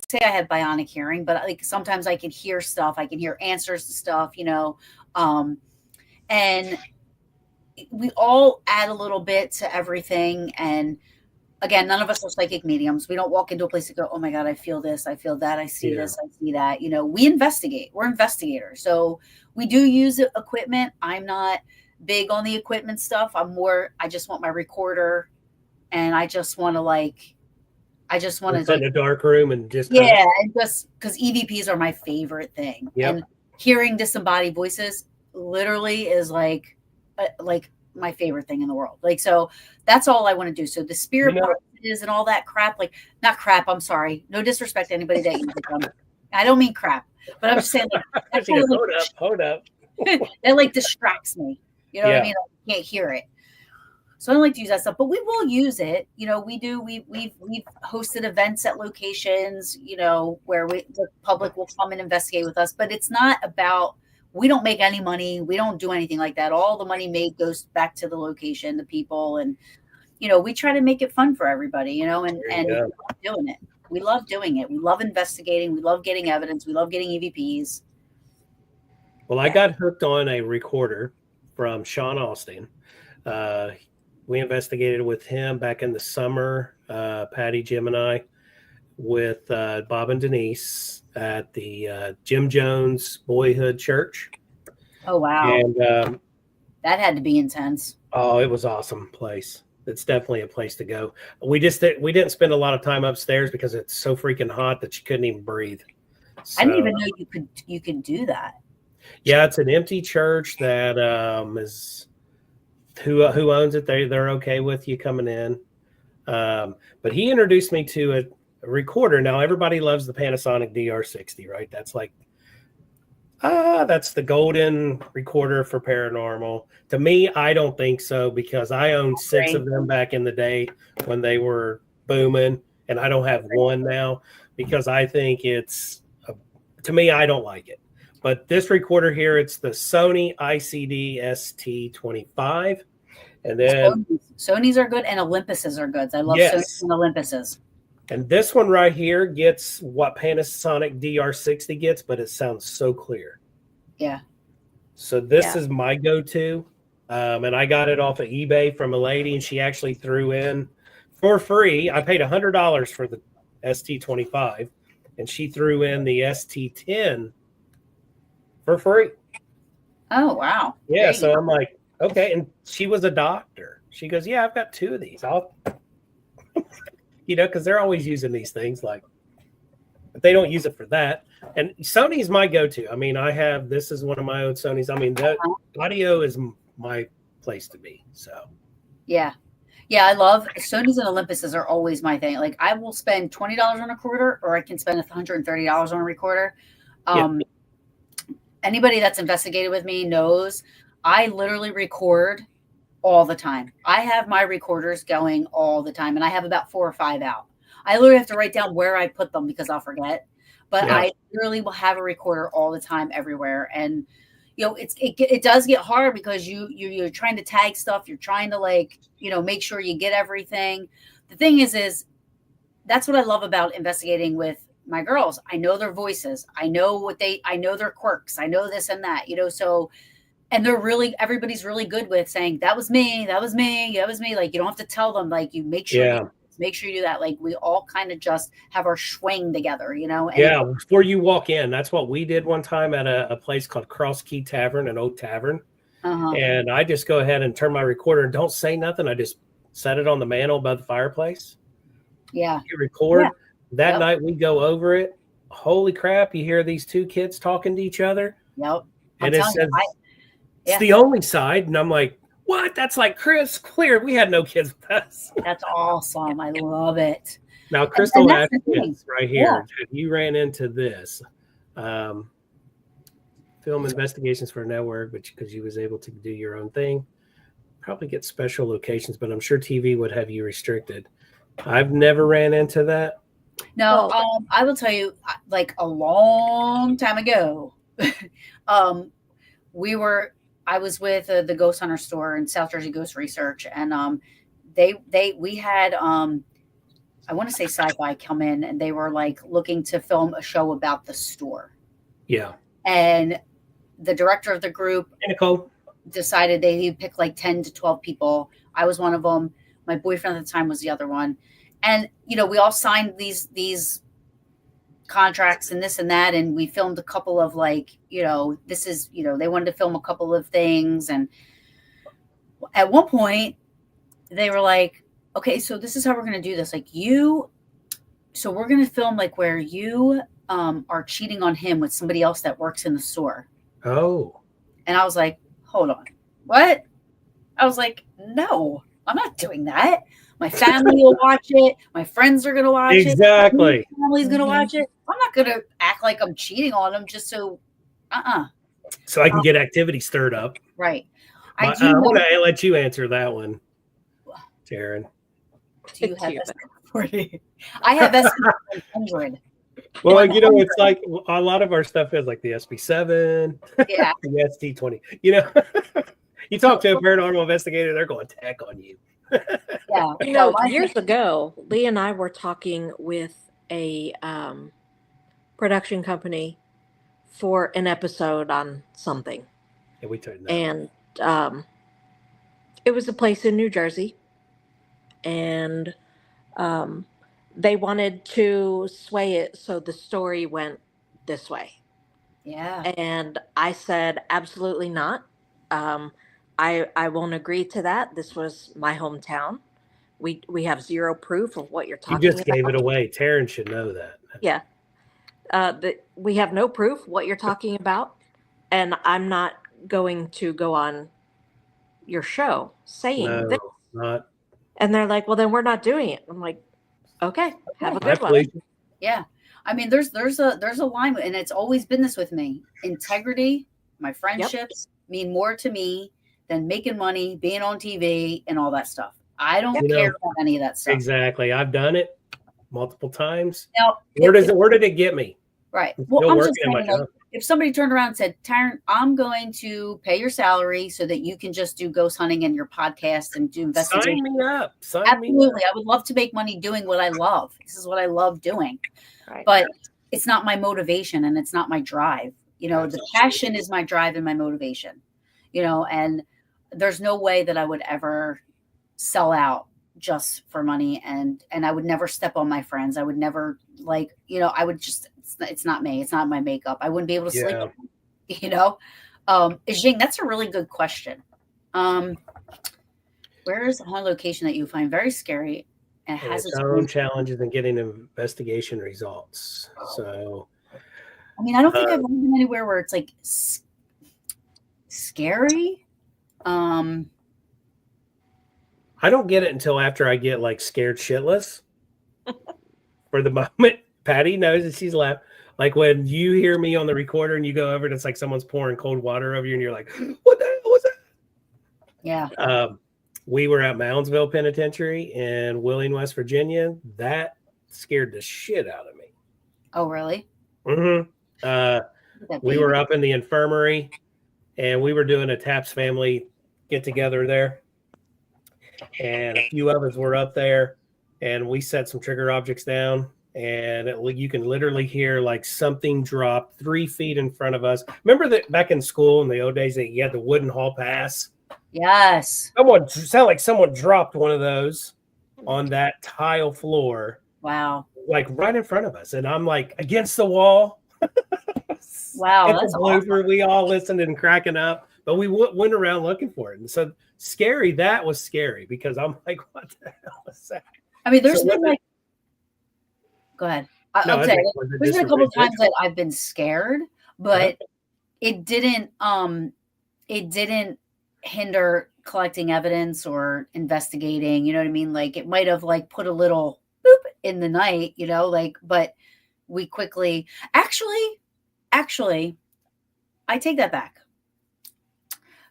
say I have bionic hearing, but like sometimes I can hear stuff. I can hear answers to stuff, you know, and we all add a little bit to everything. And again, none of us are psychic mediums. We don't walk into a place and go, oh my God, I feel this, I feel that, I see this, I see that. You know, we investigate. We're investigators. So we do use equipment. I'm not big on the equipment stuff. I just want my recorder and I just want to sit in a dark room and just and just because EVPs are my favorite thing. And hearing disembodied voices literally is like my favorite thing in the world. Like, so that's all I want to do. So the spirit boxes and all that crap, like not crap. I'm sorry. No disrespect to anybody that uses them. I don't mean crap. But I'm just saying, like, that She goes, kind of hold up. that like distracts me. You know what I Yeah. mean? I can't hear it. So I don't like to use that stuff, but we will use it. You know, we do. We've hosted events at locations, you know, where the public will come and investigate with us. But it's not about. We don't make any money. We don't do anything like that. All the money made goes back to the location, the people, and you know, we try to make it fun for everybody. You know, and we love doing it. We love doing it. We love investigating. We love getting evidence. We love getting EVPs. Well, I got hooked on a recorder from Sean Austin. We investigated with him back in the summer, Patty, Jim, and I, with Bob and Denise at the Jim Jones Boyhood Church. Oh, wow. And that had to be intense. Oh, it was awesome place. It's definitely a place to go. We didn't spend a lot of time upstairs because it's so freaking hot that you couldn't even breathe. So, I didn't even know you could do that. Yeah, it's an empty church that is who owns it. They're okay with you coming in. But he introduced me to a recorder. Now everybody loves the Panasonic DR60, right? That's like that's the golden recorder for paranormal. To me, I don't think so because I owned 6 of them back in the day when they were booming, and I don't have one now because I think to me, I don't like it. But this recorder here, it's the Sony ICD ST25. And then Sony's are good and Olympuses are good. I love Sony and Olympuses. And this one right here gets what Panasonic DR60 gets, but it sounds so clear. Yeah. So this is my go-to. And I got it off of eBay from a lady, and she actually threw in for free. I paid $100 for the ST25, and she threw in the ST10 for free. Oh, wow. Yeah, so I'm like, okay. And she was a doctor. She goes, yeah, I've got 2 of these. I'll, you know, because they're always using these things like, but they don't use it for that. And Sony's my go-to. I mean, this is one of my own Sonys. I mean, that audio is my place to be. So, yeah. Yeah, I love Sony's and Olympuses are always my thing. Like, I will spend $20 on a recorder, or I can spend $130 on a recorder. Anybody that's investigated with me knows I literally record all the time. I have my recorders going all the time, and I have about 4 or 5 out. I literally have to write down where I put them because I'll forget. But I literally will have a recorder all the time everywhere. And you know, it does get hard because you're trying to tag stuff. You're trying to, like, you know, make sure you get everything. The thing is that's what I love about investigating with my girls. I know their voices. I know their quirks. I know this and that, you know, so, and everybody's really good with saying, that was me. That was me. That was me. Like, you don't have to tell them, like, you make sure you do that. Like, we all kind of just have our swing together, you know? And before you walk in, that's what we did one time at a place called Cross Key Tavern, an old tavern. And I just go ahead and turn my recorder and don't say nothing. I just set it on the mantle above the fireplace. Yeah. You record. That night we go over it. Holy crap, you hear these 2 kids talking to each other. Yep. And it says, it's the only side. And I'm like, what? That's like crisp clear. We had no kids with us. That's awesome. I love it. Now, Crystal asked this right here. If you ran into this, film investigations for a network, because you was able to do your own thing, probably get special locations, but I'm sure TV would have you restricted. I've never ran into that. No, I will tell you, like, a long time ago, I was with the Ghost Hunter store in South Jersey Ghost Research, and we had I want to say Sci-Fi come in, and they were like looking to film a show about the store. Yeah. And the director of the group, Nicole, decided they'd pick like 10 to 12 people. I was one of them. My boyfriend at the time was the other one. And, you know, we all signed these contracts and this and that. And we filmed a couple of, like, you know, they wanted to film a couple of things. And at one point they were like, okay, so this is how we're going to do this. Like, so we're going to film like where you are cheating on him with somebody else that works in the store. Oh. And I was like, hold on, what? I was like, no, I'm not doing that. My family will watch it. My friends are going to watch it. Exactly. My family's going to watch it. I'm not going to act like I'm cheating on them just so, So I can get activity stirred up. Right. I want to let you answer that one, Taryn. Do you have SP40? I have SP100. Well, it's like a lot of our stuff is like the SP7, yeah, the ST20. You talk to a paranormal investigator, they're going tech on you. Yeah. Years ago, Lee and I were talking with a production company for an episode on something. Yeah, we told that. And it was a place in New Jersey. And they wanted to sway it so the story went this way. Yeah. And I said, absolutely not. I won't agree to that. This was my hometown. We have zero proof of what you're talking about. You just gave it away. Taryn should know that. Yeah. We have no proof what you're talking about. And I'm not going to go on your show saying this. Not. And they're like, well, then we're not doing it. I'm like, okay, have a good one. Yeah. I mean, there's a line, and it's always been this with me. Integrity, my friendships mean more to me than making money, being on TV, and all that stuff. I don't care about any of that stuff. Exactly. I've done it multiple times. Now, where did it get me? Right. Well, I'm just saying, like, if somebody turned around and said, Taryn, I'm going to pay your salary so that you can just do ghost hunting and your podcast and do investigation. Sign me up. Absolutely. I would love to make money doing what I love. This is what I love doing. Right. But it's not my motivation and it's not my drive. The passion is my drive and my motivation, and there's no way that I would ever sell out just for money. And I would never step on my friends. I would never I would just, it's not me. It's not my makeup. I wouldn't be able to sleep with them, Jing, that's a really good question. Where is one location that you find very scary and has its own challenges in getting investigation results? So, I mean, I don't think I've been anywhere where it's like scary. I don't get it until after I get like scared shitless. For the moment, Patty knows that she's laughing. Like when you hear me on the recorder and you go over and it's like someone's pouring cold water over you and you're like, what the hell was that? Yeah. We were at Moundsville Penitentiary in Wheeling, West Virginia. That scared the shit out of me. Oh, really? Mm-hmm. We were up in the infirmary and we were doing a Taps family get together there. And a few of us were up there and we set some trigger objects down. And you can literally hear like something drop 3 feet in front of us. Remember that back in school in the old days that you had the wooden hall pass? Yes. Sound like someone dropped one of those on that tile floor. Wow. Like right in front of us. And I'm like against the wall. Wow. That's awesome. We all listened and cracking up, but we went around looking for it. And so scary. That was scary because I'm like, what the hell is that? I mean, there's been like, go ahead. I'll tell you, there's been a couple of times that I've been scared, but it didn't hinder collecting evidence or investigating. You know what I mean? Like it might have like put a little boop in the night, but we quickly actually, I take that back.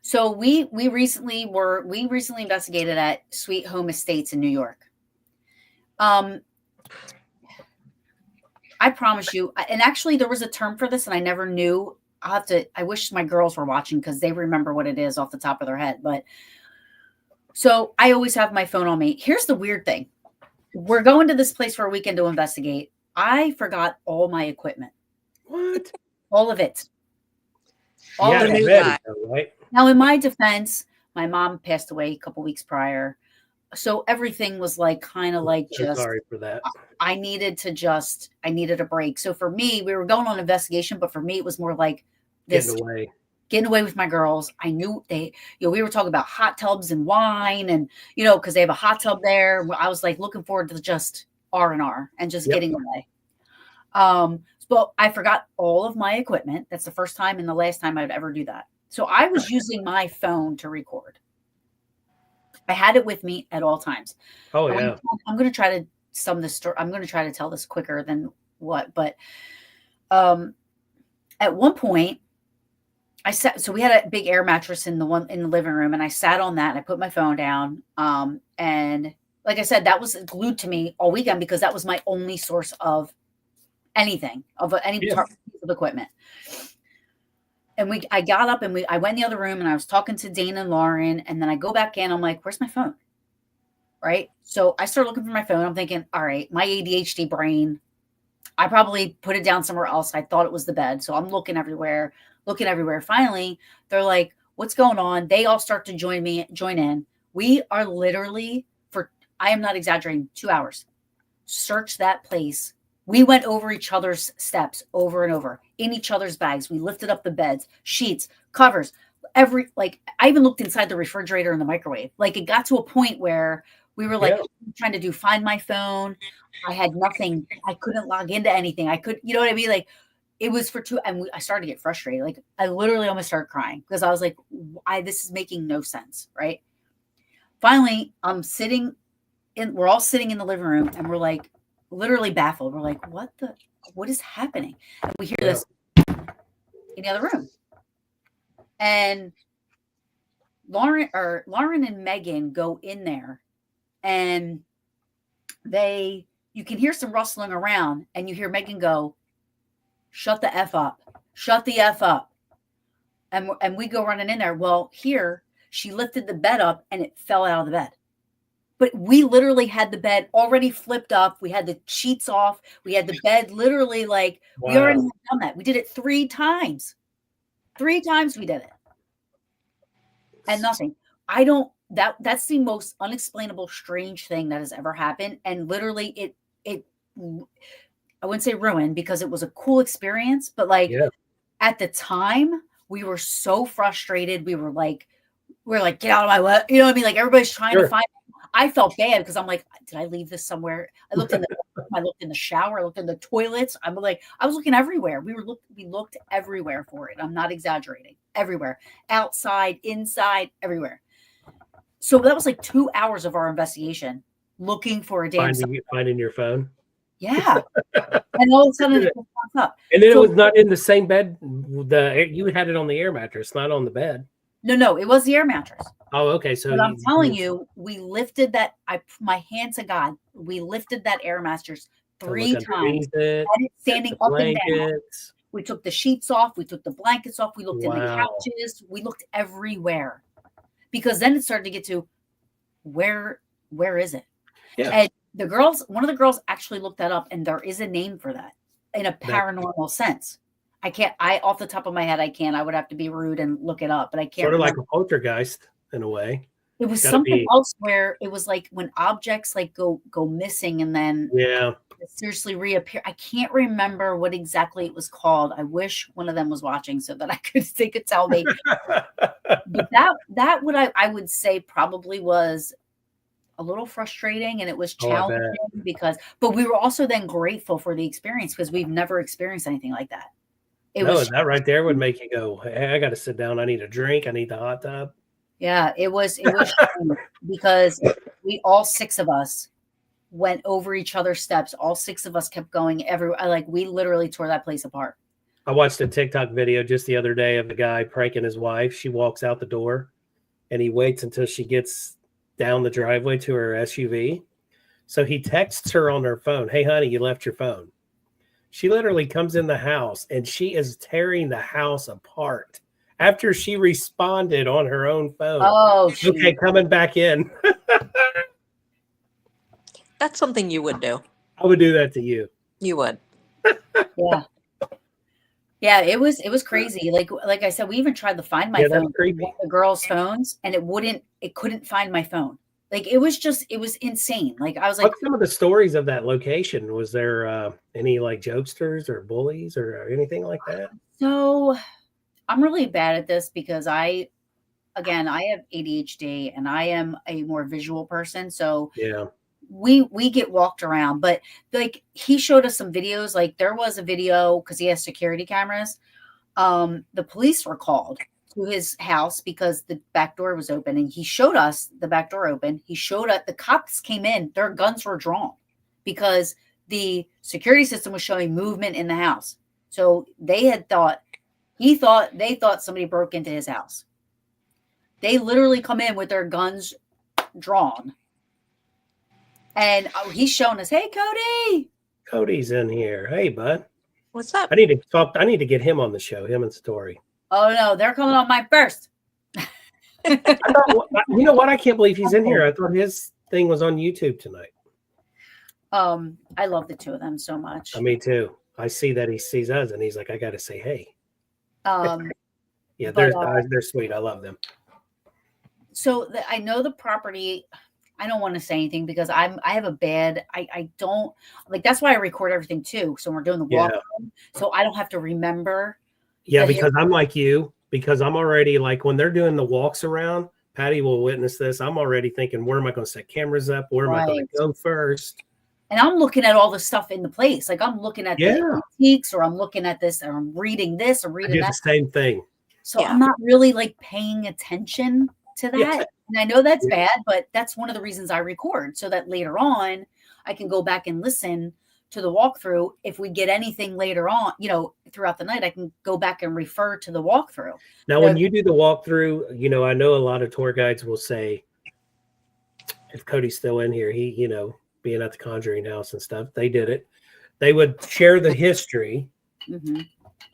So we recently investigated at Sweet Home Estates in New York. I promise you, and actually there was a term for this and I never knew. I wish my girls were watching because they remember what it is off the top of their head. But so I always have my phone on me. Here's the weird thing. We're going to this place for a weekend to investigate. I forgot all my equipment. What? All of it. All of it. Right? Now, in my defense, my mom passed away a couple weeks prior. So everything was like kind of like just sorry for that. I needed a break. So for me, we were going on investigation, but for me, it was more like this getting away with my girls. I knew we were talking about hot tubs and wine and, because they have a hot tub there. I was like looking forward to just R&R and just getting away. But I forgot all of my equipment. That's the first time and the last time I would ever do that. So I was using my phone to record. I had it with me at all times. Oh yeah. I'm going to try to sum this story. I'm going to try to tell this quicker than what, but at one point I sat, so we had a big air mattress in the living room, and I sat on that and I put my phone down. And like I said, that was glued to me all weekend because that was my only source of anything, of any piece of equipment. And I got up and I went in the other room and I was talking to Dana and Lauren, and then I go back in. I'm like, where's my phone? Right. So I started looking for my phone. I'm thinking, all right, my ADHD brain, I probably put it down somewhere else. I thought it was the bed. So I'm looking everywhere. Finally, they're like, what's going on? They all start to join in. We are literally, I am not exaggerating, 2 hours. Search that place. We went over each other's steps over and over, in each other's bags. We lifted up the beds, sheets, covers, I even looked inside the refrigerator and the microwave. Like, it got to a point where we were like trying to find my phone. I had nothing. I couldn't log into anything. You know what I mean? Like, it was for 2, and I started to get frustrated. Like, I literally almost started crying because I was like, this is making no sense. Right. Finally, we're all sitting in the living room and we're like, literally baffled. We're like, what is happening? And we hear this in the other room. And Lauren and Megan go in there, and you can hear some rustling around, and you hear Megan go, shut the F up. Shut the F up. And we go running in there. Well, here she lifted the bed up and it fell out of the bed. But we literally had the bed already flipped up. We had the sheets off. We had the bed literally we already had done that. We did it 3 times. 3 times we did it. And nothing. That's the most unexplainable, strange thing that has ever happened. And literally it I wouldn't say ruined, because it was a cool experience, but at the time we were so frustrated. We're like, get out of my way. You know what I mean? Like, everybody's trying to find. I felt bad because I'm like, did I leave this somewhere? I looked in the shower. I looked in the toilets. I was looking everywhere. We looked everywhere for it. I'm not exaggerating. Everywhere, outside, inside, everywhere. So that was like 2 hours of our investigation, looking for a damn finding your phone. Yeah. And all of a sudden it pops up. And then it was not in the same bed. You had it on the air mattress, not on the bed. No, it was the air mattress. Oh, okay. So I'm telling you, we lifted that. My hand to God, we lifted that air mattress 3 times. Standing up and down. We took the sheets off. We took the blankets off. We looked in the couches. We looked everywhere, because then it started to get to where is it? Yeah. And one of the girls actually looked that up, and there is a name for that in a paranormal sense. Off the top of my head, I can't. I would have to be rude and look it up, but I can't. Sort of like a poltergeist in a way. It was something else where it was like when objects go missing and then seriously reappear. I can't remember what exactly it was called. I wish one of them was watching so that they could tell me. But that what I would say probably was a little frustrating, and it was challenging but we were also then grateful for the experience, because we've never experienced anything like that. That right there would make you go, hey, I got to sit down. I need a drink. I need the hot tub. Yeah, it was because all 6 of us went over each other's steps. All 6 of us kept going everywhere. We literally tore that place apart. I watched a TikTok video just the other day of the guy pranking his wife. She walks out the door and he waits until she gets down the driveway to her SUV. So he texts her on her phone, hey, honey, you left your phone. She literally comes in the house and she is tearing the house apart after she responded on her own phone. Oh, okay, coming back in. That's something you would do. I would do that to you. You would. Yeah. Yeah, it was crazy. Like I said, we even tried to find my phone, the girls' phones, and it couldn't find my phone. It was insane. I was like, what's some of the stories of that location? Was there any jokesters or bullies or anything like that? So I'm really bad at this because I have ADHD and I am a more visual person. So yeah, we get walked around, but he showed us some videos. There was a video because he has security cameras. The police were called to his house because the back door was open, and he showed us the back door open. He showed us the cops came in, their guns were drawn because the security system was showing movement in the house. So they thought somebody broke into his house. They literally come in with their guns drawn. And he's showing us, hey, Cody. Cody's in here. Hey, bud. What's up? I need to talk. I need to get him on the show, him and Story. Oh, no, they're coming on mine first. You know what? I can't believe he's in here. I thought his thing was on YouTube tonight. I love the two of them so much. Me too. I see that he sees us and he's like, I got to say, hey. Yeah, they're sweet. I love them. So I know the property. I don't want to say anything because I have a bad, I don't like, that's why I record everything too. So we're doing the walk. So I don't have to remember. Yeah, because I'm like you, because I'm already like, when they're doing the walks around, Patty will witness this. I'm already thinking, where am I going to set cameras up? Where am I going to go first? And I'm looking at all the stuff in the place. Like I'm looking at the antiques, or I'm looking at this, or I'm reading this, or reading that. The same thing. So I'm not really like paying attention to that. Yeah. And I know that's bad, but that's one of the reasons I record, so that later on I can go back and listen to the walkthrough. If we get anything later on, throughout the night, I can go back and refer to the walkthrough. Now, when you do the walkthrough, I know a lot of tour guides will say, if Cody's still in here, he, being at the Conjuring House and stuff, they did it. They would share the history,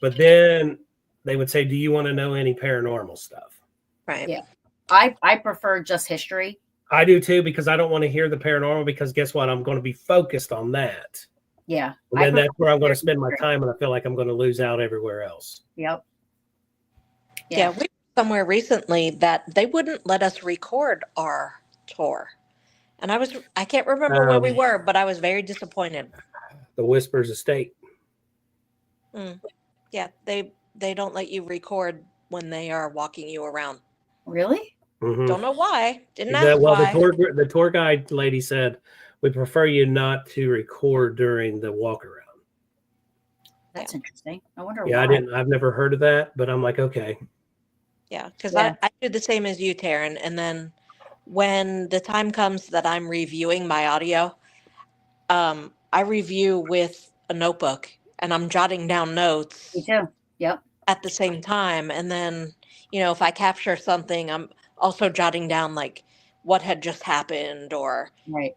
but then they would say, do you want to know any paranormal stuff? Right. Yeah. I prefer just history. I do too, because I don't want to hear the paranormal, because guess what? I'm going to be focused on that. Yeah. And then that's where I'm going to spend my time, and I feel like I'm going to lose out everywhere else. Yep. Yeah. We were somewhere recently that they wouldn't let us record our tour. And I can't remember where we were, but I was very disappointed. The Whispers Estate. Yeah. They don't let you record when they are walking you around. Really? Mm-hmm. Don't know why. Didn't ask why. The tour guide lady said, we prefer you not to record during the walk around. That's interesting. I wonder why. I've never heard of that, but I'm like, okay. Yeah, because I do the same as you, Taryn. And then when the time comes that I'm reviewing my audio, I review with a notebook and I'm jotting down notes. Me too. Yep. At the same time. And then, if I capture something, I'm also jotting down like what had just happened, or,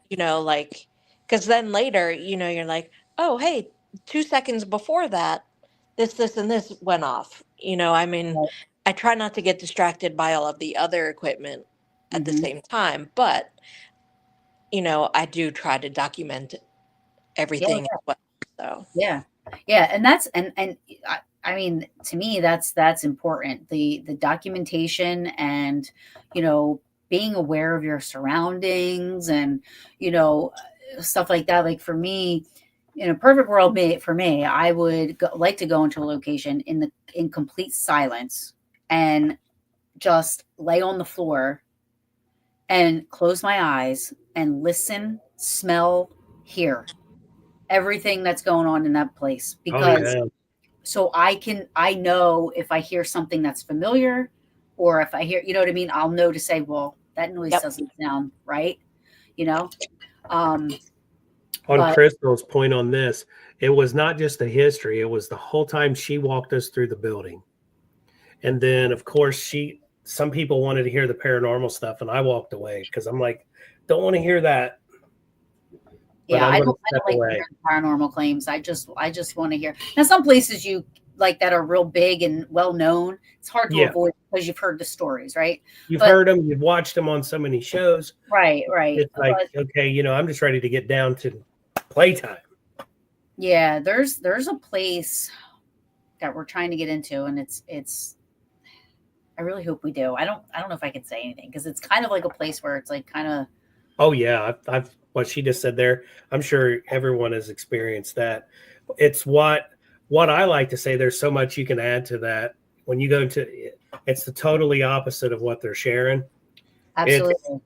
because then later, you're like, oh, hey, 2 seconds before that, this, and this went off. I try not to get distracted by all of the other equipment at the same time, but, I do try to document everything as well. So, yeah. And that's, and I mean, to me, that's important. The documentation and, being aware of your surroundings and, stuff like that. Like for me, in a perfect world, for me, I would like to go into a location in complete silence and just lay on the floor and close my eyes and listen, smell, hear everything that's going on in that place, because so I know if I hear something that's familiar, or if I hear, you know what I mean? I'll know to say, well, that noise doesn't sound right. On Crystal's point on this, it was not just the history. It was the whole time she walked us through the building. And then of course some people wanted to hear the paranormal stuff, and I walked away because I'm like, don't want to hear that. Yeah, I don't like hearing paranormal claims. I just want to hear. Now, some places you like that are real big and well known, it's hard to avoid because you've heard the stories, right? You've heard them, you've watched them on so many shows. Right. It's like, okay, I'm just ready to get down to playtime. Yeah, there's a place that we're trying to get into, and it's. I really hope we do. I don't know if I can say anything, because it's kind of like a place where it's like kind of. Oh yeah, I've what she just said there. I'm sure everyone has experienced that. It's what I like to say. There's so much you can add to that when you go into. It's the totally opposite of what they're sharing. Absolutely.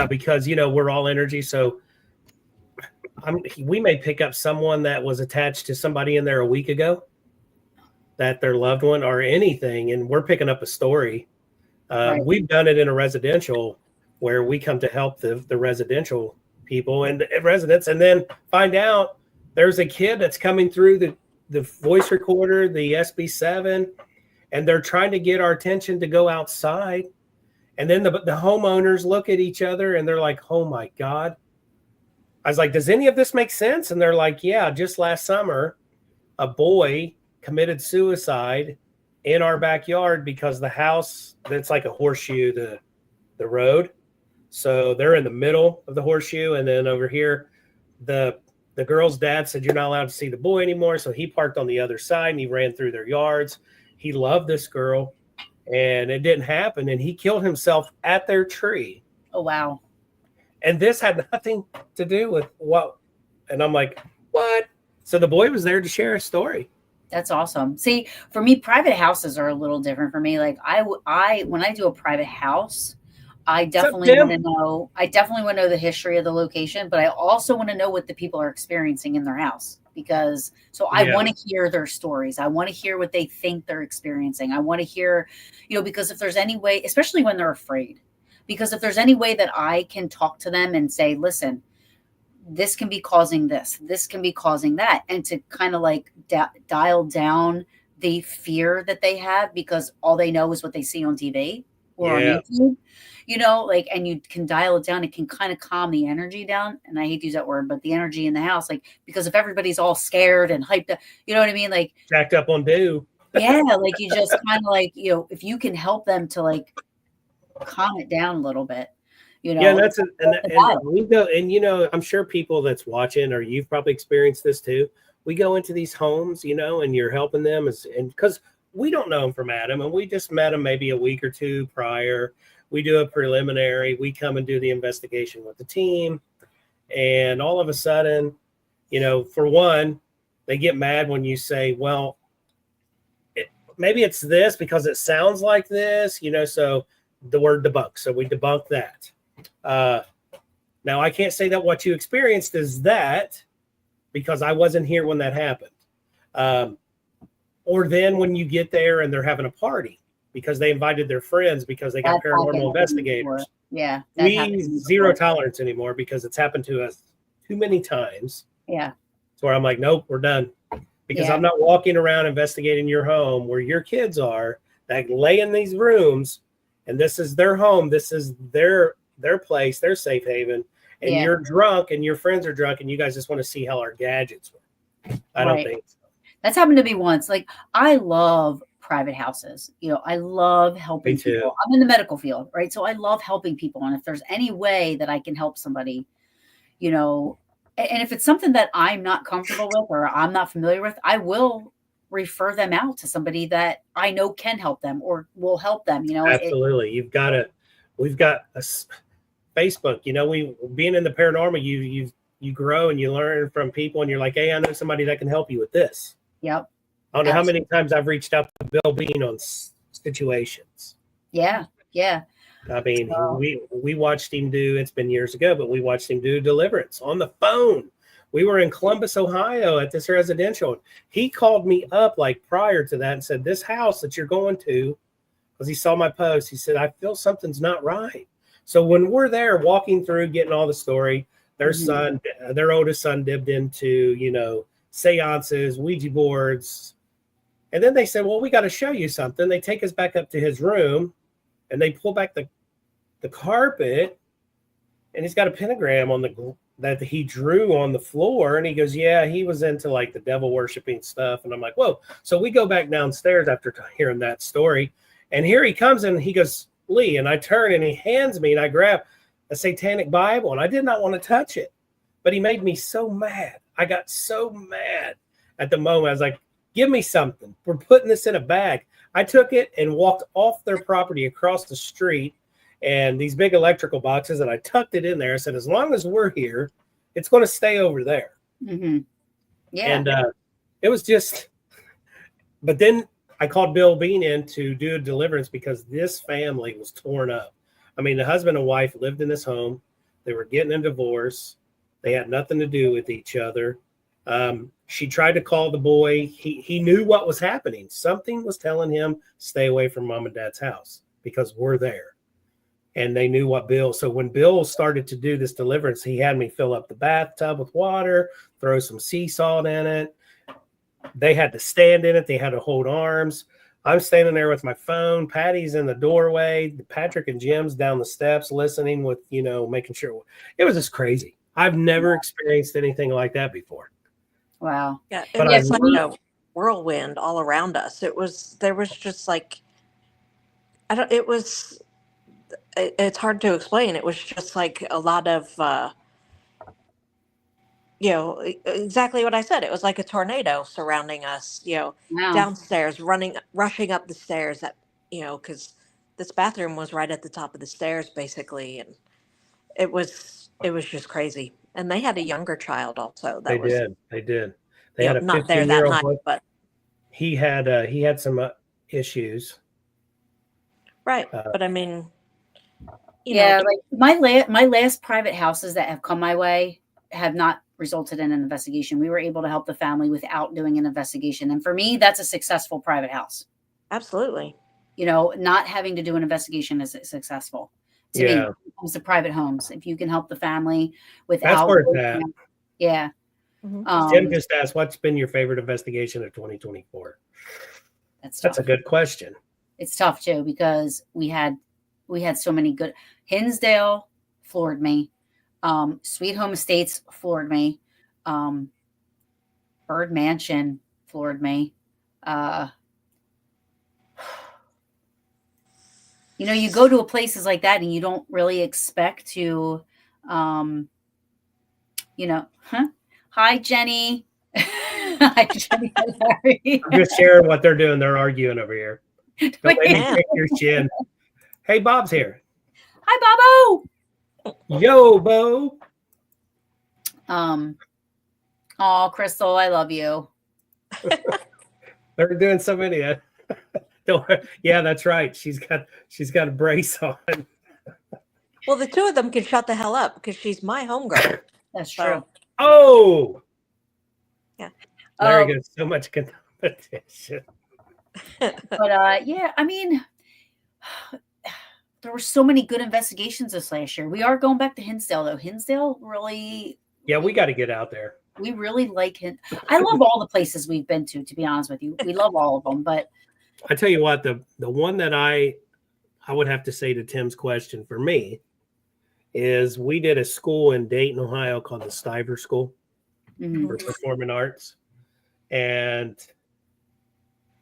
Because we're all energy. So we may pick up someone that was attached to somebody in there a week ago, that their loved one or anything, and we're picking up a story. Right. We've done it in a residential where we come to help the residential people and residents, and then find out there's a kid that's coming through the voice recorder, the SB7, and they're trying to get our attention to go outside. And then the homeowners look at each other and they're like, oh my God. I was like, does any of this make sense? And they're like, yeah, just last summer, a boy committed suicide in our backyard because the house, that's like a horseshoe, the road. So they're in the middle of the horseshoe. And then over here, the girl's dad said, you're not allowed to see the boy anymore. So he parked on the other side and he ran through their yards. He loved this girl and it didn't happen. And he killed himself at their tree. Oh, wow. And this had nothing to do with what. And I'm like, what? So the boy was there to share a story. That's awesome. See, for me, private houses are a little different for me. Like when I do a private house, I definitely want to know. I definitely want to know the history of the location, but I also want to know what the people are experiencing in their house because. So I want to hear their stories. I want to hear what they think they're experiencing. I want to hear, because if there's any way, especially when they're afraid, because if there's any way that I can talk to them and say, listen, this can be causing this, this can be causing that, and to kind of like dial down the fear that they have because all they know is what they see on TV or on YouTube, and you can dial it down. It can kind of calm the energy down. And I hate to use that word, but the energy in the house, like, because if everybody's all scared and hyped up, you know what I mean? Like jacked up on dew. Yeah. Like you just kind of like, if you can help them to like calm it down a little bit. Yeah, and we go, and I'm sure people that's watching, or you've probably experienced this too. We go into these homes, and you're helping them, and because we don't know them from Adam, and we just met them maybe a week or two prior. We do a preliminary. We come and do the investigation with the team, and all of a sudden, for one, they get mad when you say, "Well, maybe it's this because it sounds like this," So the word debunk. So we debunk that. Now I can't say that what you experienced is that because I wasn't here when that happened. Or then when you get there and they're having a party because they invited their friends because they got paranormal investigators. Yeah. We zero tolerance anymore because it's happened to us too many times. Yeah. So I'm like, nope, we're done. Because I'm not walking around investigating your home where your kids are that lay in these rooms and this is their home. This is their place, their safe haven, and you're drunk and your friends are drunk and you guys just want to see how our gadgets work. I don't think so. That's happened to me once. Like, I love private houses. I love helping people. I'm in the medical field, right? So I love helping people. And if there's any way that I can help somebody, and if it's something that I'm not comfortable with or I'm not familiar with, I will refer them out to somebody that I know can help them or will help them. Absolutely. We've got a Facebook, we being in the paranormal, you grow and you learn from people and you're like, hey, I know somebody that can help you with this. Yep. I don't know how many times I've reached out to Bill Bean on situations. Yeah. Yeah. I mean, we watched him do, it's been years ago, but we watched him do deliverance on the phone. We were in Columbus, Ohio at this residential. He called me up like prior to that and said, this house that you're going to, because he saw my post, he said, I feel something's not right. So when we're there walking through, getting all the story, their son, their oldest son dipped into, seances, Ouija boards. And then they said, well, we got to show you something. They take us back up to his room and they pull back the carpet and he's got a pentagram on that he drew on the floor. And he goes, yeah, he was into like the devil worshiping stuff. And I'm like, whoa. So we go back downstairs after hearing that story. And here he comes and he goes, Lee, and I turn and he hands me and I grab a satanic Bible and I did not want to touch it, but he made me so mad. I got so mad at the moment. I was like, give me something. We're putting this in a bag. I took it and walked off their property across the street and these big electrical boxes and I tucked it in there. I said, as long as we're here, it's going to stay over there. Mm-hmm. Yeah. And it was just, but then I called Bill Bean in to do a deliverance because this family was torn up. I mean, the husband and wife lived in this home. They were getting a divorce. They had nothing to do with each other. She tried to call the boy. He knew what was happening. Something was telling him, stay away from mom and dad's house because we're there. And they knew what Bill. So when Bill started to do this deliverance, he had me fill up the bathtub with water, throw some sea salt in it. They had to stand in it. They had to hold arms. I'm standing there with my phone. Patty's in the doorway. Patrick and Jim's down the steps listening with, making sure. It was just crazy. I've never experienced anything like that before. Wow. Yeah, it But was like a whirlwind all around us. There was just like, it's hard to explain. It was just like a lot of, exactly what I said. It was like a tornado surrounding us, Wow. downstairs, rushing up the stairs because this bathroom was right at the top of the stairs basically. And it was just crazy. And they had a younger child also. They did. They had a not there that 15-year-old night, boy. but He had some issues. right. But I mean, like my last private houses that have come my way have not resulted in an investigation. We were able to help the family without doing an investigation. And for me, that's a successful private house. absolutely. Not having to do an investigation is successful. To me, when it comes to private homes, if you can help the family without. That's where it's at. Yeah. Mm-hmm. Jim just asked, what's been your favorite investigation of 2024? That's a good question. It's tough too, because we had so many good. Hinsdale floored me. Sweet Home Estates floored me. Bird Mansion floored me. You go to places like that and you don't really expect to, Hi, Jenny. Hi, Jenny. I'm just sharing what they're doing. They're arguing over here. Don't let me kick your chin. Hey, Bob's here. Hi, Bobo. Yo, Bo. Oh, Crystal, I love you. They're doing so many. Yeah, that's right. She's got a brace on. Well, the two of them can shut the hell up because she's my homegirl. That's true. Oh, yeah. Larry gets so much competition. But yeah, I mean, there were so many good investigations this last year. We are going back to Hinsdale, though. Hinsdale really. Yeah, we got to get out there. We really like him. I love all the places we've been to be honest with you. We love all of them, but I tell you what, the one that I would have to say to Tim's question for me is we did a school in Dayton, Ohio called the Stiver School for Performing Arts. And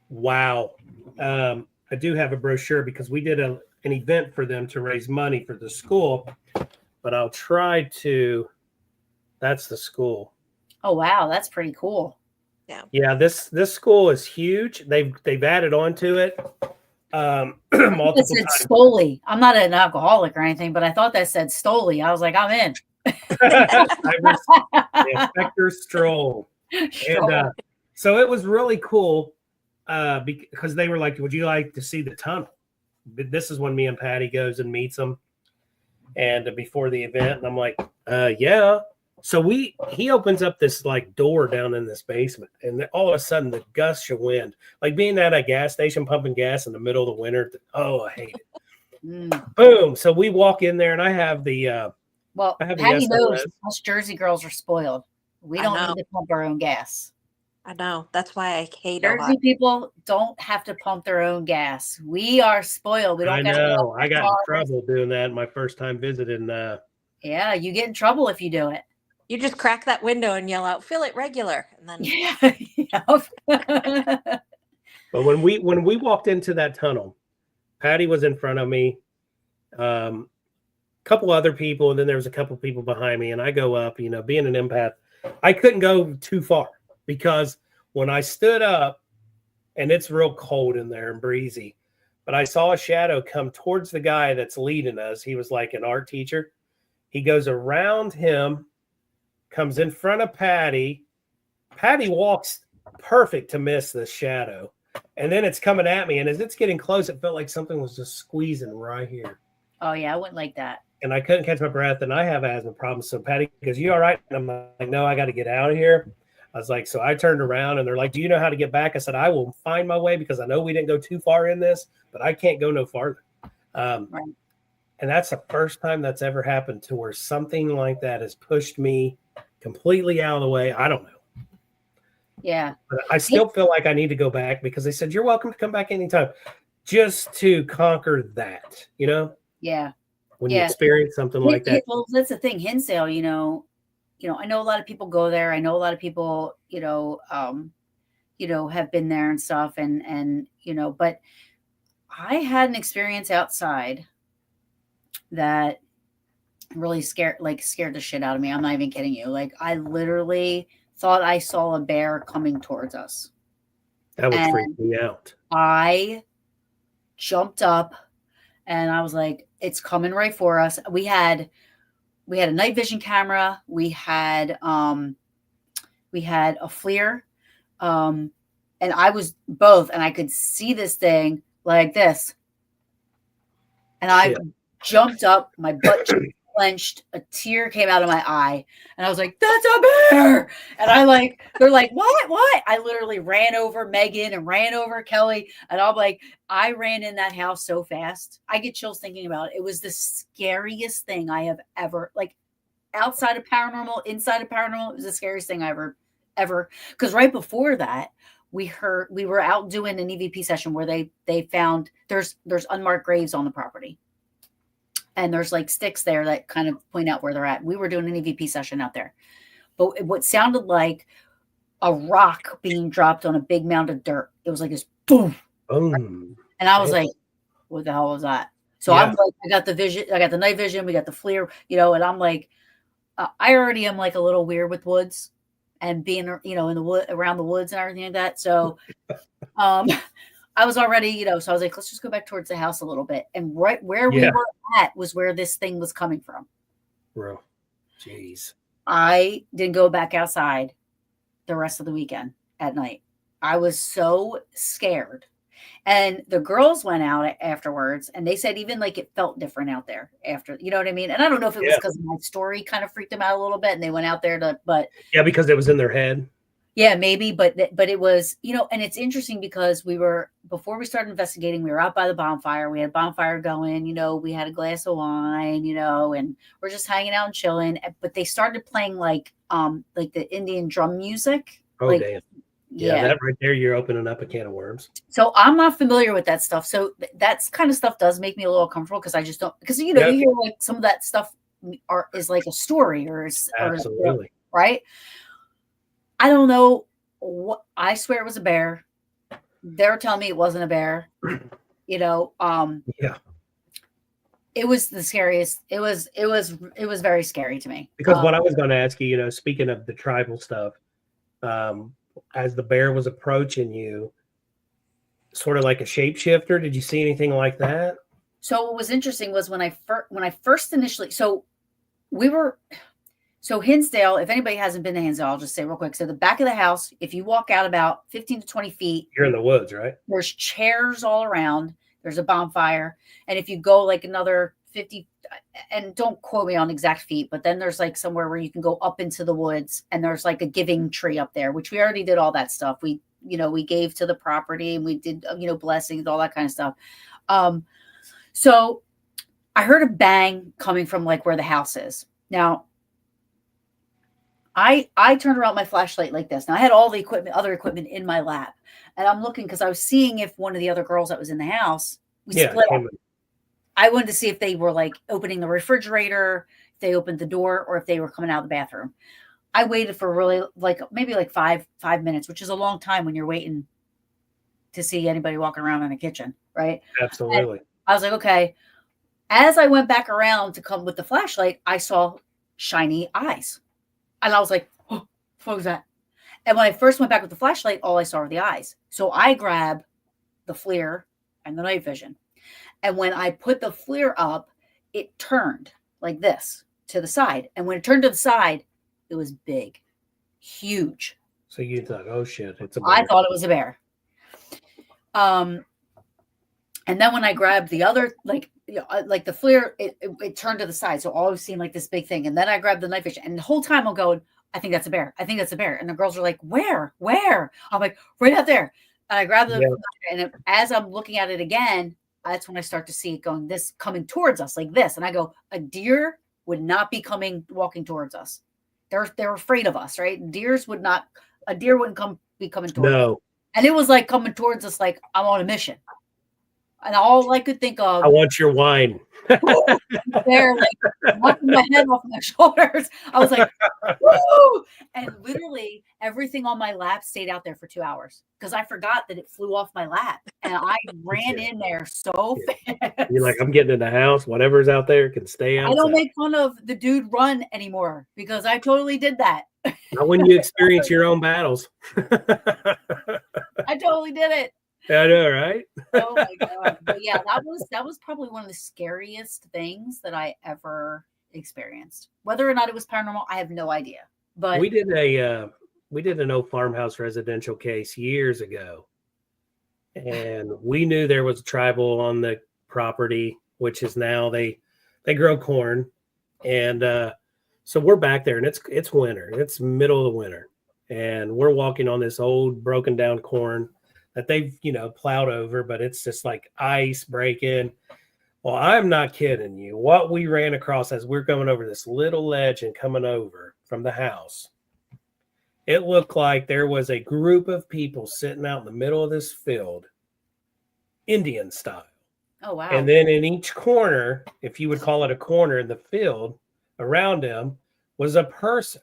wow, I do have a brochure because we did an event for them to raise money for the school, but I'll try to, that's the school. Oh, wow. That's pretty cool. Yeah. This school is huge. They've added on to it. Multiple it said times. Stoli. I'm not an alcoholic or anything, but I thought that said Stoli. I was like, I'm in. Inspector Stroll. And so it was really cool because they were like, would you like to see the tunnel? This is when me and Patty goes and meets them and before the event. And I'm like, yeah. So he opens up this like door down in this basement, and all of a sudden the gusts of wind, like being at a gas station pumping gas in the middle of the winter. Oh, I hate it. Boom. So we walk in there, and I have the Patty knows us Jersey girls are spoiled. We don't need to pump our own gas. I know. That's why I hate Jersey people don't have to pump their own gas. We are spoiled. We don't. I know. I got in trouble doing that my first time visiting. Yeah, you get in trouble if you do it. You just crack that window and yell out, "Fill it regular," and then. But when we walked into that tunnel, Patty was in front of me, a couple other people, and then there was a couple people behind me, and I go up. Being an empath, I couldn't go too far because when I stood up, and it's real cold in there and breezy, but I saw a shadow come towards the guy that's leading us. He was like an art teacher. He goes around him. Comes in front of Patty. Patty walks perfect to miss the shadow. And then it's coming at me. And as it's getting close, it felt like something was just squeezing right here. Oh, yeah. I wouldn't like that. And I couldn't catch my breath. And I have asthma problems. So Patty goes, you all right? And I'm like, no, I got to get out of here. I was like, so I turned around and they're like, do you know how to get back? I said, I will find my way because I know we didn't go too far in this, but I can't go no farther. Right. And that's the first time that's ever happened to where something like that has pushed me completely out of the way. I don't know. Yeah. But I still feel like I need to go back because they said, you're welcome to come back anytime just to conquer that, you know? Yeah. When you experience something like that. Well, that's the thing. Hinsdale, I know a lot of people go there. I know a lot of people, have been there and stuff. And, but I had an experience outside that really scared the shit out of me. I'm not even kidding you. Like, I literally thought I saw a bear coming towards us. That would freak me out. I jumped up and I was like, it's coming right for us. We had a night vision camera. We had a FLIR. And I was both, and I could see this thing like this. And I jumped up, my butt clenched, a tear came out of my eye, and I was like, that's a bear. And they're like, what? I literally ran over Megan and ran over Kelly, and I'm like, I ran in that house so fast. I get chills thinking about it. It was the scariest thing I have ever, like, outside of paranormal, inside of paranormal, it was the scariest thing I ever. Because right before that, we were out doing an EVP session where they found there's unmarked graves on the property. And there's like sticks there that kind of point out where they're at. We were doing an EVP session out there. But what sounded like a rock being dropped on a big mound of dirt. It was like this boom. Boom. And I was like, what the hell was that? So I'm like, I got the vision, I got the night vision, we got the FLIR, and I'm like, I already am like a little weird with woods and being, in the wood, around the woods and everything like that. So, I was already, so I was like, let's just go back towards the house a little bit. And right where we were at was where this thing was coming from. Bro, jeez. I didn't go back outside the rest of the weekend at night. I was so scared. And the girls went out afterwards and they said even like it felt different out there after, you know what I mean? And I don't know if it was because my story kind of freaked them out a little bit and they went out there but yeah, because it was in their head. Yeah, maybe, but it was, and it's interesting because before we started investigating, we were out by the bonfire. We had a bonfire going, we had a glass of wine, and we're just hanging out and chilling. But they started playing like the Indian drum music. Oh, damn. Yeah, that right there, you're opening up a can of worms. So I'm not familiar with that stuff. So that's kind of stuff does make me a little uncomfortable because I just don't, because, you hear like some of that stuff is like a story absolutely. Right. I don't know what, I swear it was a bear. They're telling me it wasn't a bear, yeah. It was the scariest. It was very scary to me. Because what I was going to ask you, speaking of the tribal stuff, as the bear was approaching you, sort of like a shapeshifter, did you see anything like that? So what was interesting was when I first initially, so Hinsdale, if anybody hasn't been to Hinsdale, I'll just say real quick. So the back of the house, if you walk out about 15 to 20 feet, you're in the woods, right? There's chairs all around. There's a bonfire. And if you go like another 50, and don't quote me on exact feet, but then there's like somewhere where you can go up into the woods and there's like a giving tree up there, which we already did all that stuff. We gave to the property and we did, blessings, all that kind of stuff. So I heard a bang coming from like where the house is. Now, I turned around my flashlight like this. Now I had all the other equipment in my lap, and I'm looking because I was seeing if one of the other girls that was in the house, we split up. I wanted to see if they were like opening the refrigerator, if they opened the door, or if they were coming out of the bathroom. I waited for really maybe 5 minutes, which is a long time when you're waiting to see anybody walking around in the kitchen, right? Absolutely. And I was like, okay. As I went back around to come with the flashlight, I saw shiny eyes. And I was like, oh, what was that? And when I first went back with the flashlight, all I saw were the eyes. So I grabbed the FLIR and the night vision. And when I put the FLIR up, it turned like this to the side. And when it turned to the side, it was big, huge. So you thought, oh shit, it's a bear. I thought it was a bear. And then when I grabbed the other, like the FLIR, it turned to the side. So all I was seeing like this big thing. And then I grabbed the night vision. And the whole time I'm going, I think that's a bear. I think that's a bear. And the girls are like, where? I'm like, right out there. And I grab the, and as I'm looking at it again, that's when I start to see it coming towards us like this. And I go, a deer would not be walking towards us. They're afraid of us, right? A deer wouldn't be coming towards us. And it was like coming towards us like I'm on a mission. And all I could think of, I want your wine. They're like knocking my head off my shoulders. I was like, woo! And literally everything on my lap stayed out there for 2 hours because I forgot that it flew off my lap. And I ran in there so fast. You're like, I'm getting in the house. Whatever's out there can stay outside. I don't make fun of the dude run anymore because I totally did that. Not when you experience your own battles. I totally did it. I know, right? Oh my God. But yeah, that was probably one of the scariest things that I ever experienced. Whether or not it was paranormal, I have no idea. But we did an old farmhouse residential case years ago. And we knew there was tribal on the property, which is now they grow corn. And so we're back there and it's winter. It's middle of the winter. And we're walking on this old broken down corn that they've, plowed over, but it's just like ice breaking. Well, I'm not kidding you. What we ran across as we're going over this little ledge and coming over from the house, it looked like there was a group of people sitting out in the middle of this field, Indian style. Oh, wow. And then in each corner, if you would call it a corner in the field, around them was a person.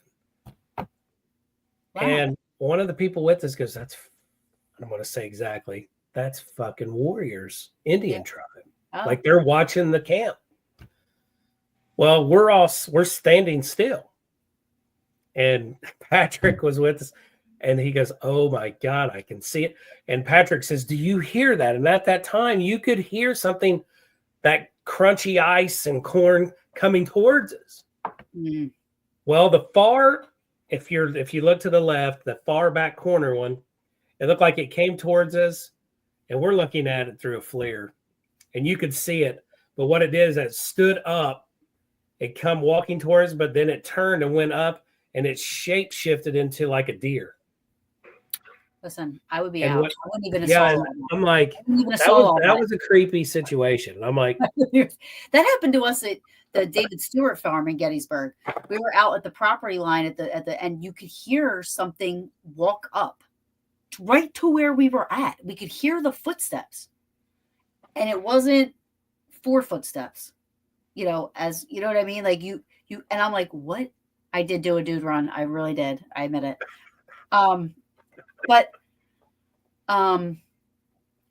Wow. And one of the people with us goes, I'm going to say exactly, that's fucking warriors, Indian tribe. Oh. Like they're watching the camp. Well, we're standing still. And Patrick was with us and he goes, oh my God, I can see it. And Patrick says, do you hear that? And at that time you could hear something, that crunchy ice and corn coming towards us. Mm. Well, if you look to the left, the far back corner one, it looked like it came towards us and we're looking at it through a FLIR and you could see it. But what it did is it stood up, it come walking towards, but then it turned and went up and it shape shifted into like a deer. Listen, I would be out. I wouldn't even assault. Yeah, I'm like, that was a creepy situation. And I'm like, that happened to us at the David Stewart farm in Gettysburg. We were out at the property line at the and you could hear something walk up right to where we were at. We could hear the footsteps. And it wasn't 4 footsteps. As you know what I mean? Like you and I'm like, what? I did do a dude run. I really did. I admit it. And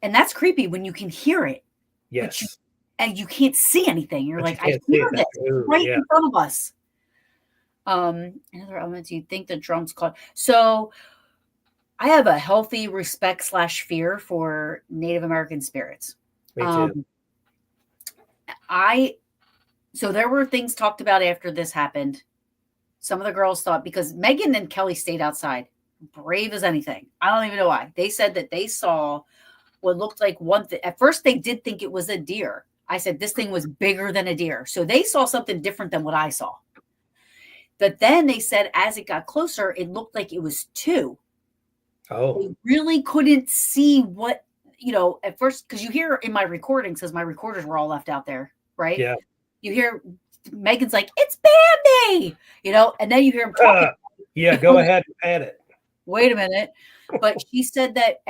that's creepy when you can hear it. Yes. And you can't see anything. You're like, I hear this right in front of us. Another element, do you think the drums called? So I have a healthy respect / fear for Native American spirits. Me too. So there were things talked about after this happened. Some of the girls thought, because Megan and Kelly stayed outside, brave as anything. I don't even know why. They said that they saw what looked like one thing. At first, they did think it was a deer. I said this thing was bigger than a deer. So they saw something different than what I saw. But then they said as it got closer, it looked like it was 2. Oh. They really couldn't see what, at first, because you hear in my recordings, because my recorders were all left out there, right? Yeah. You hear Megan's like, it's Bambi, and then you hear him talking. Yeah, go ahead and add it. Wait a minute. But she said that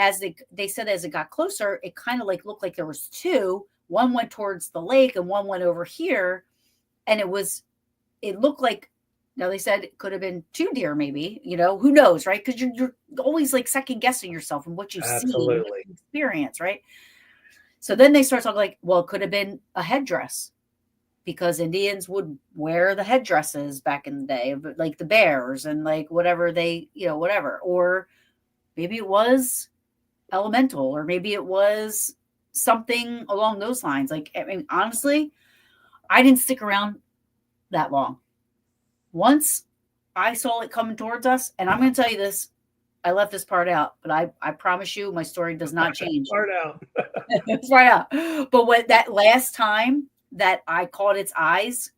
they said as it got closer, it kind of like looked like there was 2. One went towards the lake and one went over here. And it looked like, now they said it could have been 2 deer, maybe, who knows, right? Because you're always like second guessing yourself and what you see and what you experience, right? So then they start talking like, well, it could have been a headdress because Indians would wear the headdresses back in the day, like the bears and like whatever they, whatever. Or maybe it was elemental, or maybe it was something along those lines. Like, I mean, honestly, I didn't stick around that long. Once I saw it coming towards us, and I'm going to tell you this, I left this part out, but I promise you my story does not change. Part out. It's right out. But when that last time that I caught its eyes,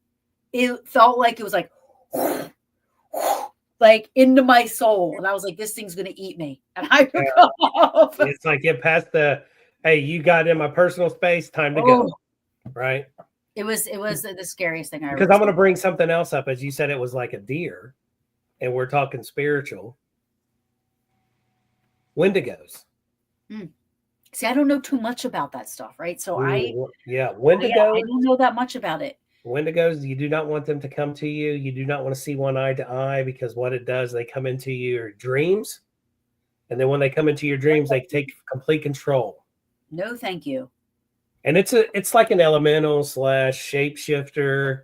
it felt like it was like like into my soul. And I was like, this thing's going to eat me. And I took off. It's like get past the, hey, you got in my personal space, time to go. Right. It was the scariest thing I ever Because I'm going to bring something else up. As you said, it was like a deer, and we're talking spiritual. Wendigos. See, I don't know too much about that stuff, right? So Wendigos. I don't know that much about it. Wendigos, you do not want them to come to you. You do not want to see one eye to eye, because what it does, they come into your dreams. And then when they come into your dreams, they take complete control. No, thank you. And it's like an elemental / shapeshifter.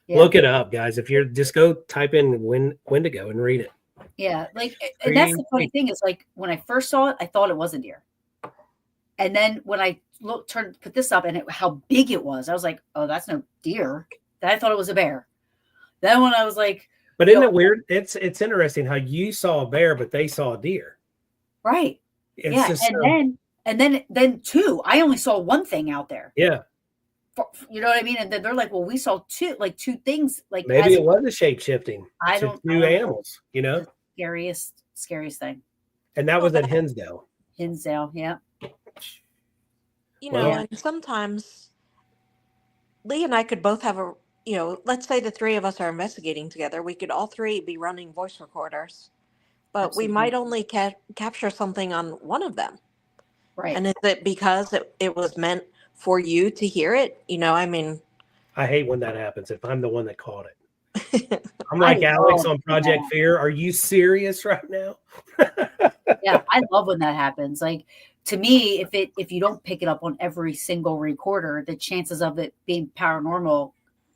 Yeah. Look it up, guys. If you're just go type in Wendigo and read it. Yeah, like, and that's the funny thing is, like, when I first saw it, I thought it was a deer. And then when I put this up and how big it was, I was like, oh, that's no deer. Then I thought it was a bear. Then when I was like, but isn't it weird? It's interesting how you saw a bear, but they saw a deer. Right. And then two, I only saw one thing out there. Yeah. You know what I mean? And then they're like, well, we saw two things. Like, maybe it was a shape shifting. Two animals, you know? Scariest thing. And that was at Hinsdale. Yeah. You know, and sometimes Lee and I could both have let's say the three of us are investigating together. We could all three be running voice recorders, but we might only capture something on one of them. Right. And is it because it was meant for you to hear it? You know, I mean, I hate when that happens. If I'm the one that caught it, I'm like Alex on Project Fear. Are you serious right now? Yeah, I love when that happens. Like, to me, if you don't pick it up on every single recorder, the chances of it being paranormal,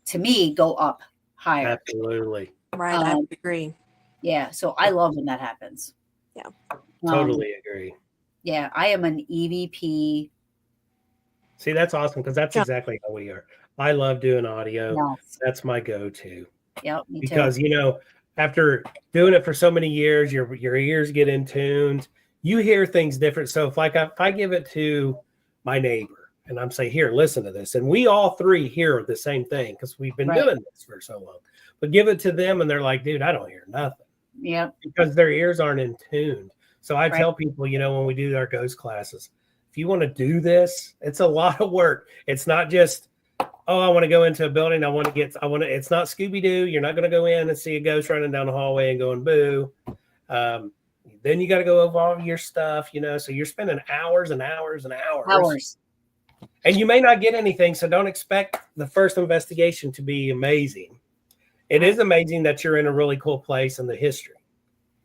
to me, go up higher. Absolutely. Right, I agree. Yeah, so I love when that happens. Yeah, totally agree. Yeah, I am an EVP. See, that's awesome, because that's exactly how we are. I love doing audio. Yes. That's my go-to. Yep, me because too. After doing it for so many years, your ears get in tuned. You hear things different. So if I give it to my neighbor and I'm saying, here, listen to this, and we all three hear the same thing because we've been doing this for so long. But give it to them and they're like, dude, I don't hear nothing. Yeah, because their ears aren't in tune. So I tell people, when we do our ghost classes, if you want to do this, it's a lot of work. It's not just, I want to go into a building. It's not Scooby-Doo. You're not going to go in and see a ghost running down the hallway and going boo. Then you got to go over all your stuff, so you're spending hours and hours and hours. And you may not get anything. So don't expect the first investigation to be amazing. It is amazing that you're in a really cool place in the history.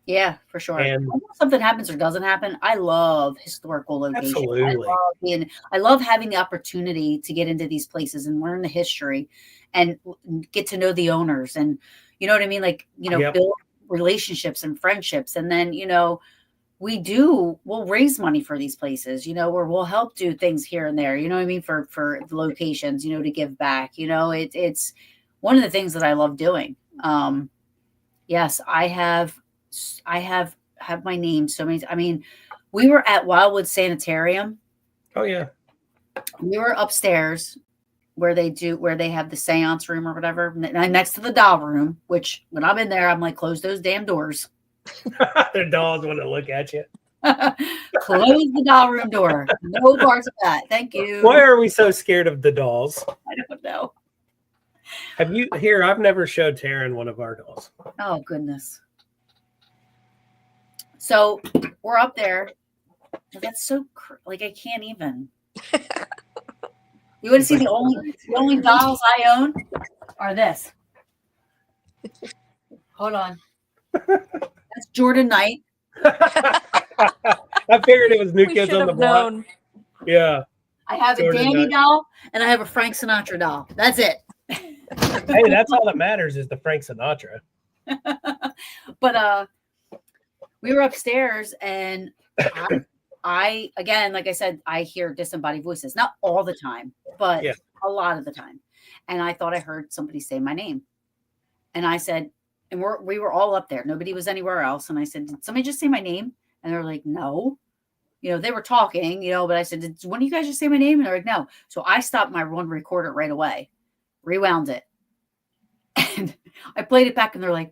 Yeah, for sure. And something happens or doesn't happen, I love historical locations. Absolutely. I love having the opportunity to get into these places and learn the history and get to know the owners and, you know what I mean? Like, build relationships and friendships. And then, we'll raise money for these places, where we'll help do things here and there, you know what I mean? For the locations, to give back, it's one of the things that I love doing. Yes, I have my name so many. I mean, we were at Wildwood Sanitarium. Oh yeah. We were upstairs where they have the seance room or whatever, next to the doll room, which when I'm in there, I'm like, close those damn doors. Their dolls want to look at you. Close the doll room door. No parts of that. Thank you. Why are we so scared of the dolls? I don't know. I've never showed Taryn one of our dolls. Oh, goodness. So we're up there. That's so I can't even. You want to see the only dolls I own are this. Hold on. That's Jordan Knight. I figured it was New Kids on the Block. Yeah. I have Jordan a Danny doll and I have a Frank Sinatra doll. That's it. Hey, that's all that matters is the Frank Sinatra. But we were upstairs and I again, like I said, I hear disembodied voices, not all the time, but a lot of the time. And I thought I heard somebody say my name. And I said, and we were all up there. Nobody was anywhere else. And I said, did somebody just say my name? And they're like, no. They were talking, but I said, did one of you guys just say my name? And they're like, no. So I stopped my one recorder right away, rewound it. And I played it back and they're like,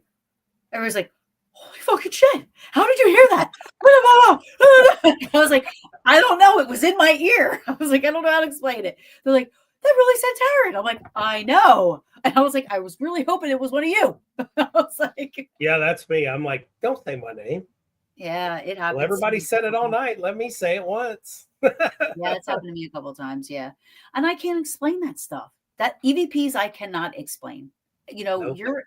everybody's like, holy fucking shit. How did you hear that? I was like, I don't know. It was in my ear. I was like, I don't know how to explain it. They're like, that really said Taryn. I'm like, I know. And I was like, I was really hoping it was one of you. I was like, yeah, that's me. I'm like, don't say my name. Yeah, it happens. Well, everybody said it all night. Let me say it once. Yeah, it's happened to me a couple of times. Yeah. And I can't explain that stuff. That EVPs I cannot explain. You know, Nope.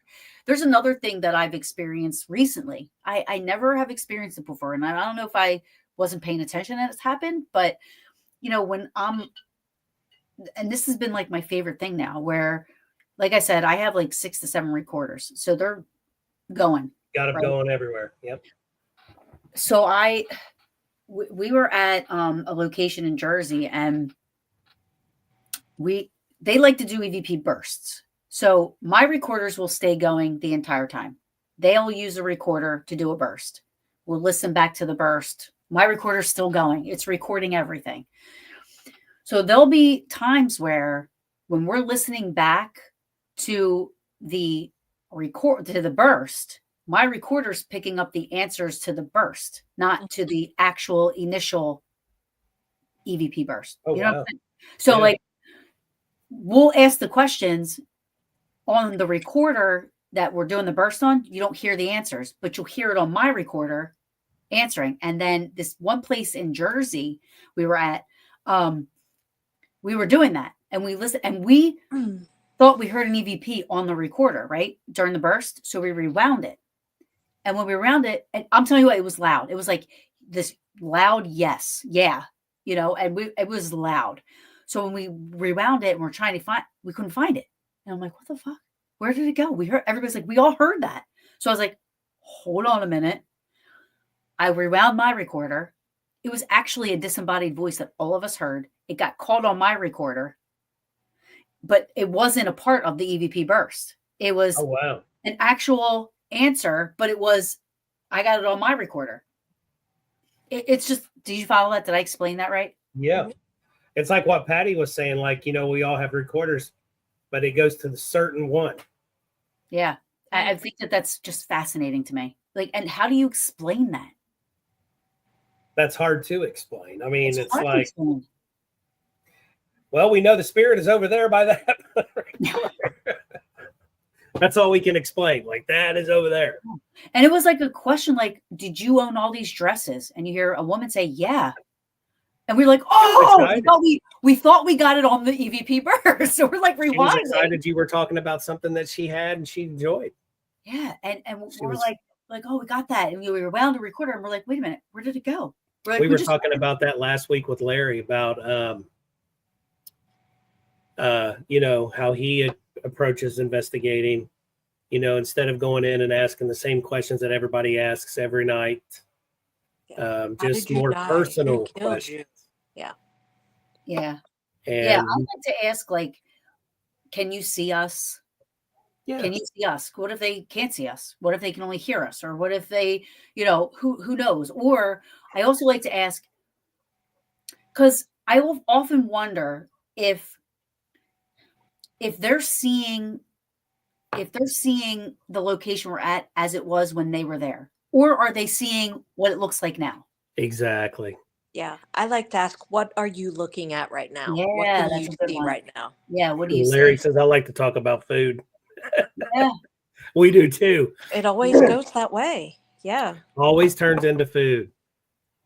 there's another thing that I've experienced recently. I never have experienced it before. And I don't know if I wasn't paying attention that it's happened, but you know, when and this has been like my favorite thing now, where like I said, I have like 6 to 7 recorders. So they're going. Got them going everywhere. Yep. So we were at a location in Jersey, and they like to do EVP bursts. So my recorders will stay going the entire time. They'll use a recorder to do a burst. We'll listen back to the burst. My recorder's still going. It's recording everything. So there'll be times where when we're listening back to the burst, my recorder's picking up the answers to the burst, not to the actual initial EVP burst. Oh, you know wow. what I'm saying? So like we'll ask the questions on the recorder that we're doing the burst on. You don't hear the answers, but you'll hear it on my recorder answering. And then this one place in Jersey we were at, we were doing that, and we listened, and we thought we heard an EVP on the recorder, right, during the burst. So we rewound it. And when we rewound it, and I'm telling you what, it was loud. It was like this loud, yes, yeah, you know, and it was loud. So when we rewound it and we're trying to we couldn't find it. And I'm like, what the fuck? Where did it go? Everybody's like, we all heard that. So I was like, hold on a minute. I rewound my recorder. It was actually a disembodied voice that all of us heard. It got called on my recorder, but it wasn't a part of the EVP burst. It was an actual answer, but I got it on my recorder. It's just, did you follow that? Did I explain that right? Yeah. It's like what Patty was saying, like, you know, we all have recorders, but it goes to the certain one. Yeah. I think that's just fascinating to me. Like, and how do you explain that? That's hard to explain. I mean, it's like, well, we know the spirit is over there by that. That's all we can explain. Like, that is over there. And it was like a question, like, did you own all these dresses? And you hear a woman say, yeah. And we're like, oh, we thought we got it on the EVP burst. So we're like rewinding. She was excited you were talking about something that she had and she enjoyed. Yeah. And we're like, oh, we got that. And we rewound the recorder, and we're like, wait a minute, where did it go? Like, we were talking about that last week with Larry about, you know, how he approaches investigating, you know, instead of going in and asking the same questions that everybody asks every night, just more personal questions. Yeah. Yeah. And yeah. I like to ask, like, can you see us? Yeah. Can you see us? What if they can't see us? What if they can only hear us? Or what if they, you know, who knows? Or I also like to ask, because I will often wonder if they're seeing the location we're at as it was when they were there, or are they seeing what it looks like now? Exactly. Yeah, I like to ask, what are you looking at right now? Yeah, what can that's you a good see one. right now? Yeah, what do you Larry see? says, I like to talk about food. Yeah. We do too. It always goes that way. Yeah. Always turns into food.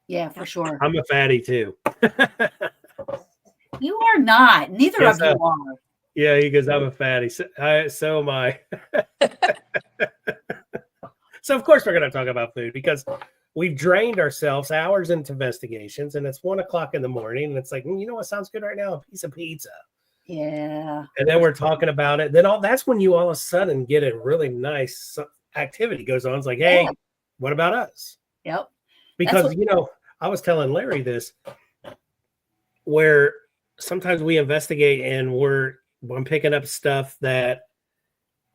Yeah, for sure. I'm a fatty too. You are not. Neither of you are. Yeah, he goes, I'm a fatty. So am I. So of course we're going to talk about food, because we've drained ourselves hours into investigations, and it's 1:00 in the morning, and it's like, you know what sounds good right now? A piece of pizza. Yeah. And then we're talking about it. Then that's when you all of a sudden get a really nice activity goes on. It's like, hey, what about us? Yep. Because, you know, I was telling Larry this, where sometimes we investigate and I'm picking up stuff that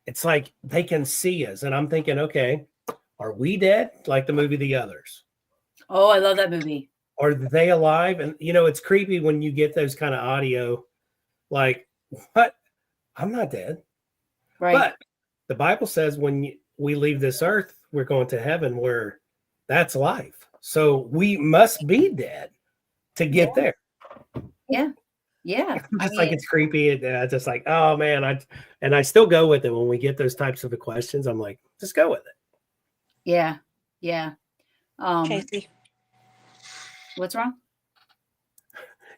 it's like they can see us. And I'm thinking, okay, are we dead? Like the movie The Others. Oh, I love that movie. Are they alive? And, you know, it's creepy when you get those kind of audio, like, what? I'm not dead. Right. But the Bible says when we leave this earth, we're going to heaven where that's life. So we must be dead to get there. Yeah. Yeah. Just like it's creepy. And just like, oh man, I still go with it when we get those types of questions. I'm like, just go with it. Yeah. Yeah. Casey. What's wrong?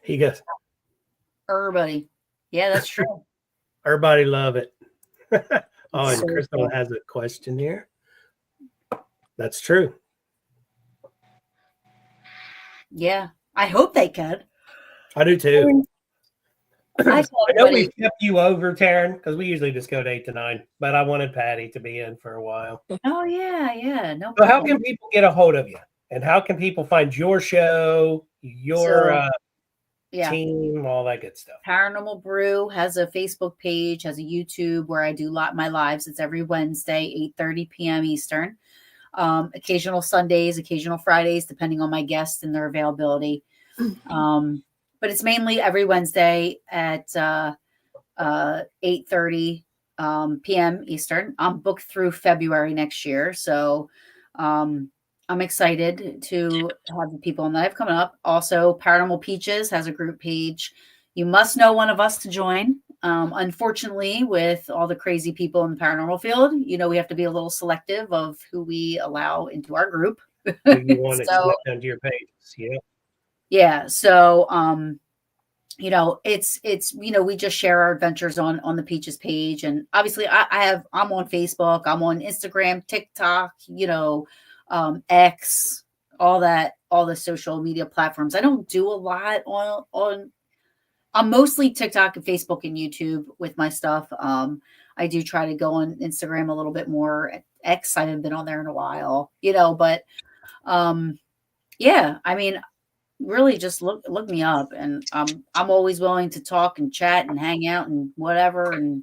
He goes, Everybody. Yeah, that's true. everybody love it. Oh, and So Crystal true. has a question here. That's true. Yeah. I hope they could. I do too. I tell I know everybody, we've kept you over, Taryn, because we usually just go to 8 to 9, but I wanted Patty to be in for a while. oh yeah, yeah, no So how problem. can people get a hold of you? And how can people find your show, your Yeah. team, all that good stuff? Paranormal Brew has a Facebook page, has a YouTube where I do my lives. It's every Wednesday, 8:30 p.m. Eastern. Occasional Sundays, occasional Fridays, depending on my guests and their availability. But it's mainly every Wednesday at 8:30 p.m. Eastern. I'm booked through February next year, so I'm excited to have the people on that have coming up. Also, Paranormal Peaches has a group page. You must know one of us to join. Unfortunately, with all the crazy people in the paranormal field, we have to be a little selective of who we allow into our group. Who you want to select onto your pages? Yeah. Yeah. So, it's we just share our adventures on the Peaches page, and obviously I'm on Facebook, I'm on Instagram, TikTok, X, all the social media platforms. I don't do a lot on I'm mostly TikTok and Facebook and YouTube with my stuff. I do try to go on Instagram a little bit more. X, I haven't been on there in a while, but yeah, I mean, really just look me up, and I'm always willing to talk and chat and hang out and whatever and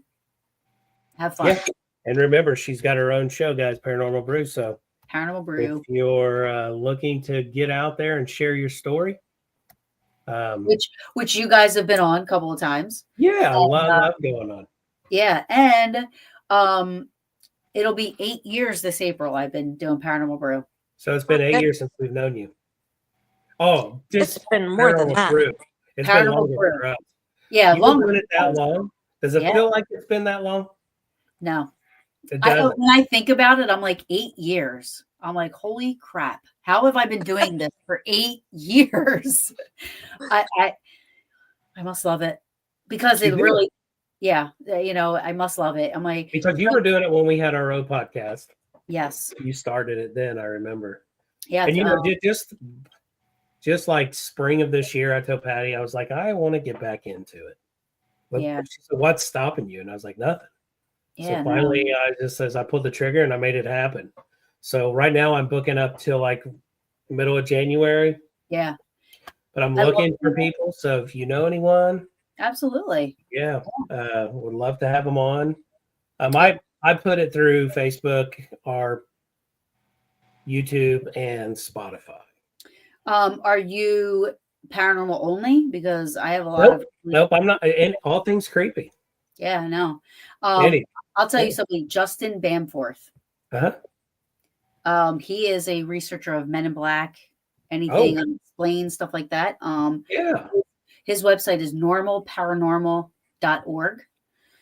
have fun. Yeah. And remember, she's got her own show, guys, Paranormal Brew. So Paranormal Brew. if you're looking to get out there and share your story, which you guys have been on a couple of times. Yeah, I love going on. Yeah, and it'll be 8 years this April I've been doing Paranormal Brew. So it's been 8 years since we've known you. Oh, it's been more than that. Brew. It's been longer for us. Yeah, longer. Been doing it that long? Does it feel like it's been that long? No. When I think about it, I'm like 8 years. I'm like, holy crap! How have I been doing this for 8 years? I must love it because it really, I must love it. I'm like, because you were doing it when we had our own podcast. Yes, you started it then. I remember. Yeah, and just like spring of this year, I told Patty, I was like, I want to get back into it. But she said, what's stopping you? And I was like, nothing. So finally, I pulled the trigger and I made it happen. So right now I'm booking up till like middle of January. Yeah. But I'm looking for people. So if you know anyone. Absolutely. Yeah. Would love to have them on. I put it through Facebook, our YouTube, and Spotify. Are you paranormal only? Because I have a lot of. Nope, I'm not. And all things creepy. Yeah, I know. I'll tell you something. Justin Bamforth. He is a researcher of Men in Black, anything unexplained, stuff like that. His website is normalparanormal.org.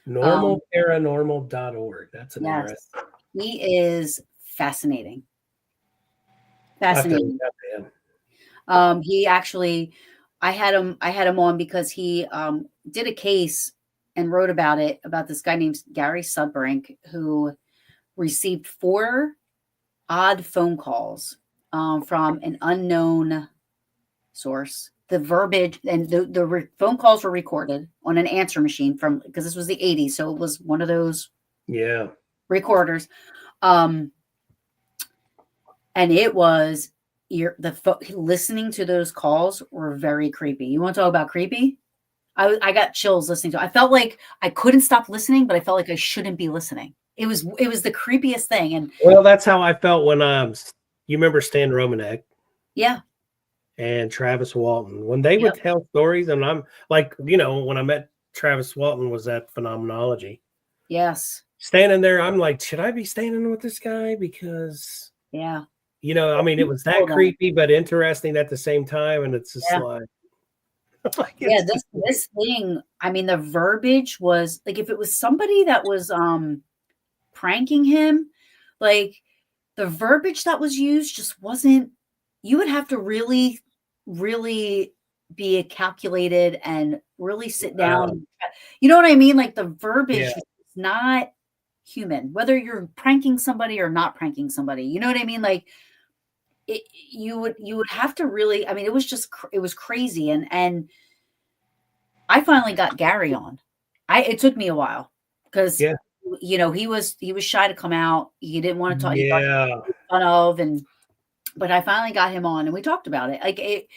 Normalparanormal.org. That's an interesting. He is fascinating. Fascinating. He actually, I had him on because he did a case and wrote about it, about this guy named Gary Sudbrink, who received 4 odd phone calls from an unknown source. The verbiage and the phone calls were recorded on an answer machine because this was the 80s, so it was one of those recorders. And it was listening to those calls were very creepy. You want to talk about creepy? I got chills listening to it. I felt like I couldn't stop listening, but I felt like I shouldn't be listening. It was the creepiest thing. And that's how I felt when you remember Stan Romanek? Yeah. And Travis Walton, when they would tell stories, and I'm like, when I met Travis Walton was at Phenomenology. Yes. Standing there, I'm like, should I be standing with this guy? Because, Yeah. I mean, it was that creepy, but interesting at the same time. And it's just like yeah, this thing, I mean, the verbiage was like, if it was somebody that was pranking him, like the verbiage that was used just wasn't, you would have to really, really be calculated and really sit down. You know what I mean? Like the verbiage is not human, whether you're pranking somebody or not pranking somebody. You know what I mean? Like you would have to really, I mean, it was crazy. And I finally got Gary on. It took me a while because he was shy to come out. He didn't want to talk. He thought he was made fun of, but I finally got him on and we talked about it. Like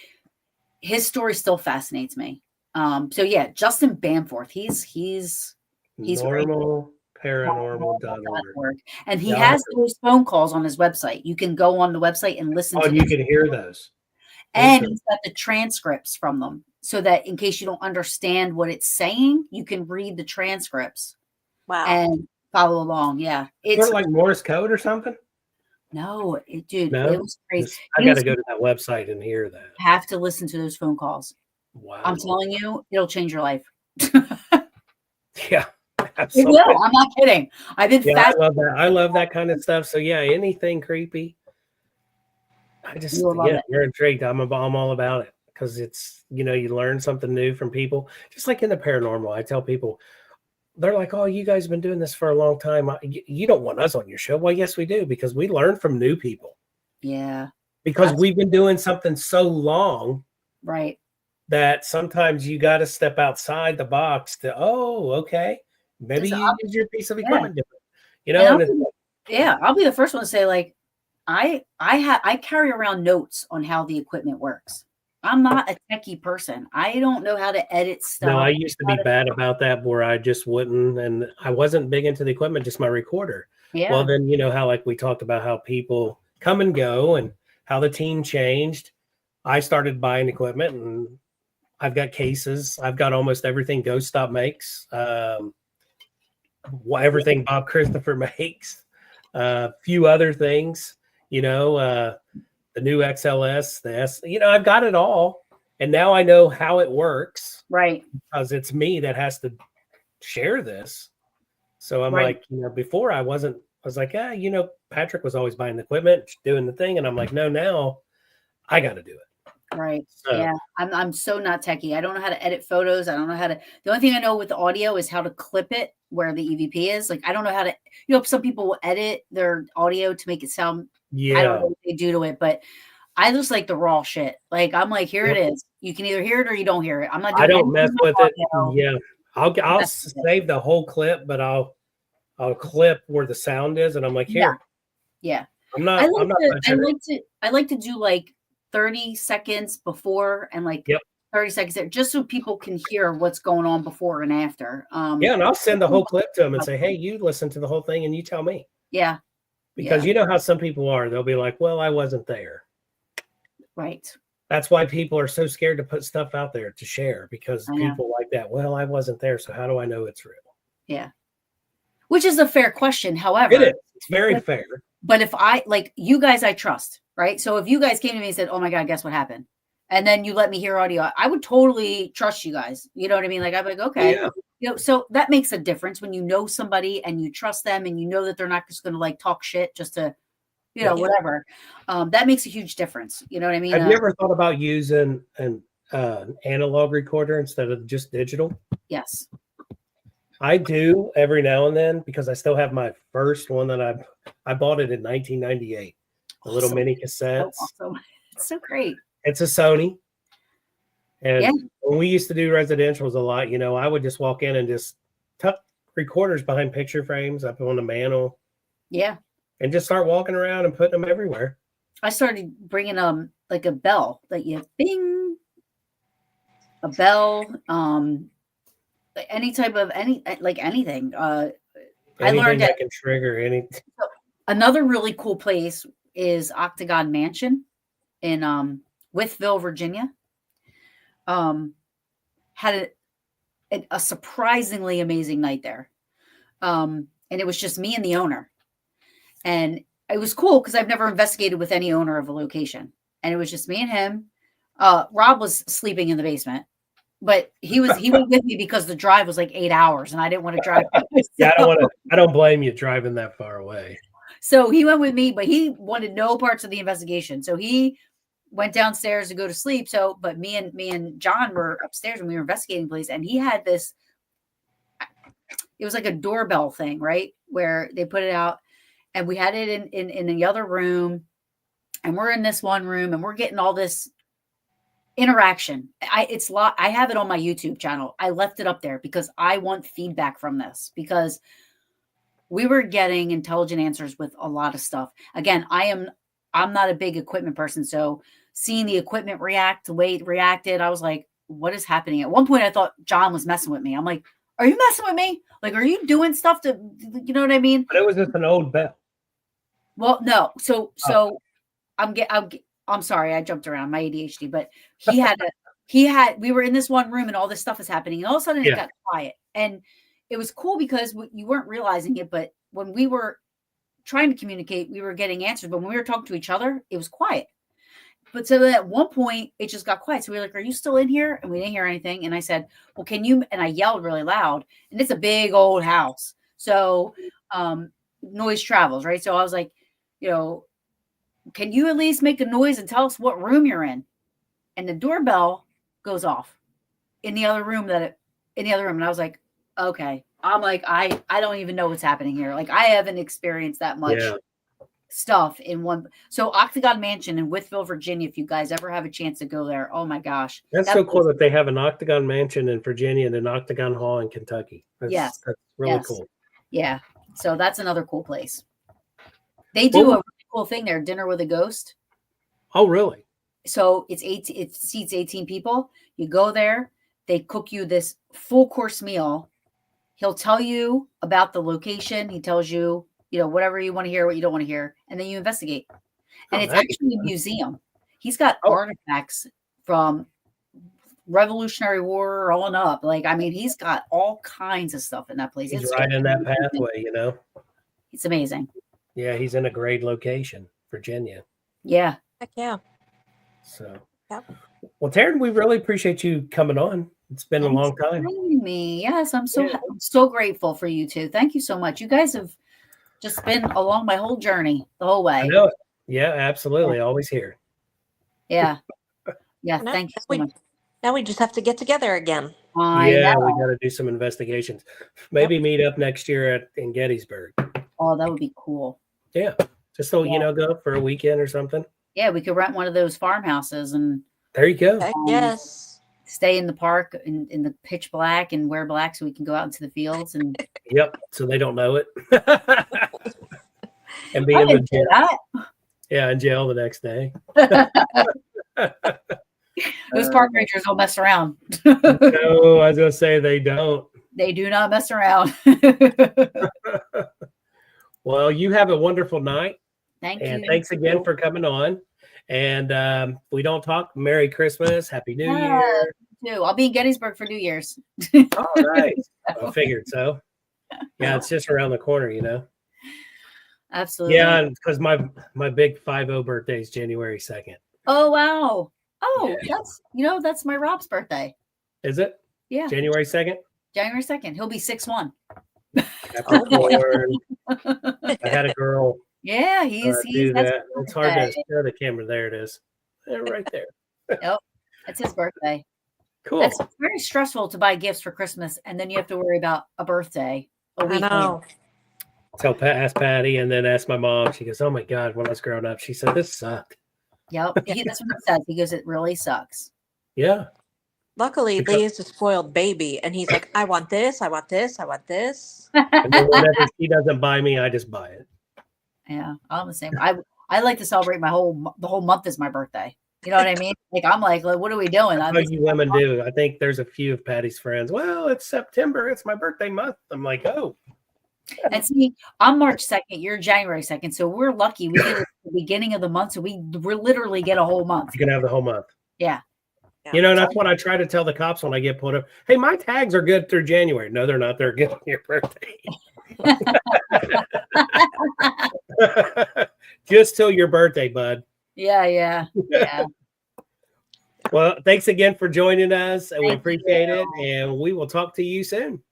his story still fascinates me. So yeah, Justin Bamforth, he's Normal paranormal.org. And he has those phone calls on his website. You can go on the website and listen to them. You can hear those. And he's got the transcripts from them so that in case you don't understand what it's saying, you can read the transcripts. Wow. And follow along. Yeah. It's sort of like Morse code or something. No, it was crazy. I got to go to that website and hear that. Have to listen to those phone calls. Wow. I'm telling you, it'll change your life. Yeah. Absolutely. It will. I'm not kidding. I've been I love that. I love that kind of stuff. So yeah, anything creepy. I just you're intrigued. I'm all about it because it's you learn something new from people. Just like in the paranormal, I tell people, they're like, "Oh, you guys have been doing this for a long time. You don't want us on your show." Well, yes, we do because we learn from new people. Yeah. Because we've been doing something so long, right? That sometimes you got to step outside the box to, okay, maybe you use your piece of equipment different. I'll be the first one to say, like, I carry around notes on how the equipment works. I'm not a techie person. I don't know how to edit stuff. No, I used to be bad about that where I just wouldn't, and I wasn't big into the equipment, just my recorder. Yeah. Well, then, how, like we talked about how people come and go and how the team changed. I started buying equipment and I've got cases. I've got almost everything Ghost Stop makes. Everything Bob Christopher makes. A few other things, the new XLS, the S, I've got it all. And now I know how it works. Right. Because it's me that has to share this. So I'm like, before I was like, Patrick was always buying the equipment, doing the thing. And I'm like, no, now I got to do it. Right. So. Yeah. I'm so not techie. I don't know how to edit photos. I don't know how to, the only thing I know with the audio is how to clip it where the EVP is. Like, I don't know how to, some people will edit their audio to make it sound, I don't know what they do to it, but I just like the raw shit. Like, I'm like, here it is. You can either hear it or you don't hear it. I'm not doing I don't mess with it. Yeah. I'll save the whole clip, but I'll clip where the sound is. And I'm like, here. Yeah. I like to do like 30 seconds before and like 30 seconds there, just so people can hear what's going on before and after. And I'll send the whole clip to them and say, hey, you listen to the whole thing and you tell me. Yeah. Because you know how some people are. They'll be like, well, I wasn't there. Right. That's why people are so scared to put stuff out there to share because people like that. Well, I wasn't there, so how do I know it's real? Yeah. Which is a fair question. However, it is. It's very fair. But if I like you guys, I trust, right? So if you guys came to me and said, oh my God, guess what happened? And then you let me hear audio, I would totally trust you guys. You know what I mean? Like, I'd be like, okay. Yeah. So that makes a difference when you know somebody and you trust them and you know that they're not just going to like talk shit just to, whatever. That makes a huge difference. You know what I mean? Have you ever thought about using an analog recorder instead of just digital? Yes. I do every now and then because I still have my first one that I bought it in 1998. The little mini cassettes. So awesome. It's so great. It's a Sony. And when we used to do residentials a lot, I would just walk in and just tuck recorders behind picture frames up on the mantle. Yeah. And just start walking around and putting them everywhere. I started bringing like a bell that you bing, a bell, any type of anything. I learned that can trigger anything. Another really cool place is Octagon Mansion in Wytheville, Virginia. Had a surprisingly amazing night there. And it was just me and the owner. And it was cool because I've never investigated with any owner of a location. And it was just me and him. Rob was sleeping in the basement, but he went with me because the drive was like 8 hours and I didn't want to drive. Yeah, I don't blame you driving that far away. So he went with me, but he wanted no parts of the investigation. So he went downstairs to go to sleep. So, but me and John were upstairs when we were investigating the place, and he had this, it was like a doorbell thing, right? Where they put it out, and we had it in the other room, and we're in this one room, and we're getting all this interaction. I have it on my YouTube channel. I left it up there because I want feedback from this, because we were getting intelligent answers with a lot of stuff. Again, I'm not a big equipment person, so seeing the equipment react the way it reacted, I was like, what is happening? At one point, I thought John was messing with me. I'm like, are you messing with me? Like, are you doing stuff to, you know what I mean? But it was just an old bell. Well, no. So I'm sorry, I jumped around, my ADHD, but we were in this one room and all this stuff is happening. And all of a sudden it got quiet. And it was cool because you weren't realizing it, but when we were trying to communicate, we were getting answers. But when we were talking to each other, it was quiet. But so at one point, it just got quiet. So we were like, are you still in here? And we didn't hear anything. And I said, well, can you? And I yelled really loud. And it's a big old house. So noise travels, right? So I was like, can you at least make a noise and tell us what room you're in? And the doorbell goes off in the other room. And I was like, okay. I'm like, I don't even know what's happening here. Like, I haven't experienced that much stuff in one. So Octagon Mansion in Whitfield, Virginia, if you guys ever have a chance to go there, oh my gosh. That's so cool that they have an Octagon Mansion in Virginia and an Octagon Hall in Kentucky. That's really cool. Yeah. So that's another cool place. They do a really cool thing there, Dinner with a Ghost. Oh, really? So it seats 18 people. You go there, they cook you this full course meal. He'll tell you about the location. He tells you, whatever you want to hear, what you don't want to hear, and then you investigate. And it's actually a museum. He's got artifacts from Revolutionary War on up. Like, I mean, he's got all kinds of stuff in that place. He's right in that pathway, It's amazing. Yeah, he's in a great location, Virginia. Yeah. Heck yeah. So, well, Taryn, we really appreciate you coming on. It's been a long time. Me. Yes, I'm so grateful for you two. Thank you so much. You guys have just been along my whole journey the whole way. I know it. Yeah, absolutely. Always here. Yeah. Yeah. Thank you so much. Now we just have to get together again. We got to do some investigations. Maybe meet up next year in Gettysburg. Oh, that would be cool. Yeah. Just so, go for a weekend or something. Yeah, we could rent one of those farmhouses and there you go. Yes. Stay in the park in the pitch black and wear black so we can go out into the fields and Yep. So they don't know it. And be in jail. Yeah, in jail the next day. Those park rangers don't mess around. No, I was gonna say they don't. They do not mess around. Well, you have a wonderful night. Thank you. And thanks again for coming on. And we don't talk. Merry Christmas. Happy New Year. Too. I'll be in Gettysburg for New Year's. Oh, nice. I figured so. Yeah, it's just around the corner, Absolutely. Yeah, because my big 50 birthday is January 2nd. Oh, wow. Oh, that's my Rob's birthday. Is it? Yeah. January 2nd? January 2nd. He'll be 6'1". I had a girl. Yeah, he's that. It's hard to show the camera. There it is. Right there. Yep. That's his birthday. Cool. It's very stressful to buy gifts for Christmas, and then you have to worry about a birthday a week later. So ask Patty, and then ask my mom. She goes, "Oh my God!" When I was growing up, she said, "This sucked." Yep, that's what he says. He goes, "It really sucks." Yeah. Luckily, Leah's a spoiled baby, and he's like, "I want this. I want this. I want this." And then whatever she doesn't buy me, I just buy it. Yeah, I'm the same. I like to celebrate the whole month is my birthday. You know what I mean? Like, I'm like, what are we doing? That's what you women do. I think there's a few of Patty's friends. Well, it's September. It's my birthday month. I'm like, oh. And see, I'm March 2nd. You're January 2nd. So we're lucky. We get it at the beginning of the month. So we literally get a whole month. You can have the whole month. Yeah. That's what I try to tell the cops when I get pulled up. Hey, my tags are good through January. No, they're not. They're good on your birthday. Just till your birthday, bud. Yeah. Well, thanks again for joining us. And we Thank appreciate you. it. And we will talk to you soon.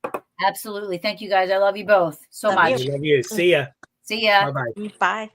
Absolutely. Thank you guys. I love you both so Love much. you. Love you. See ya. See ya. Bye-bye. Bye.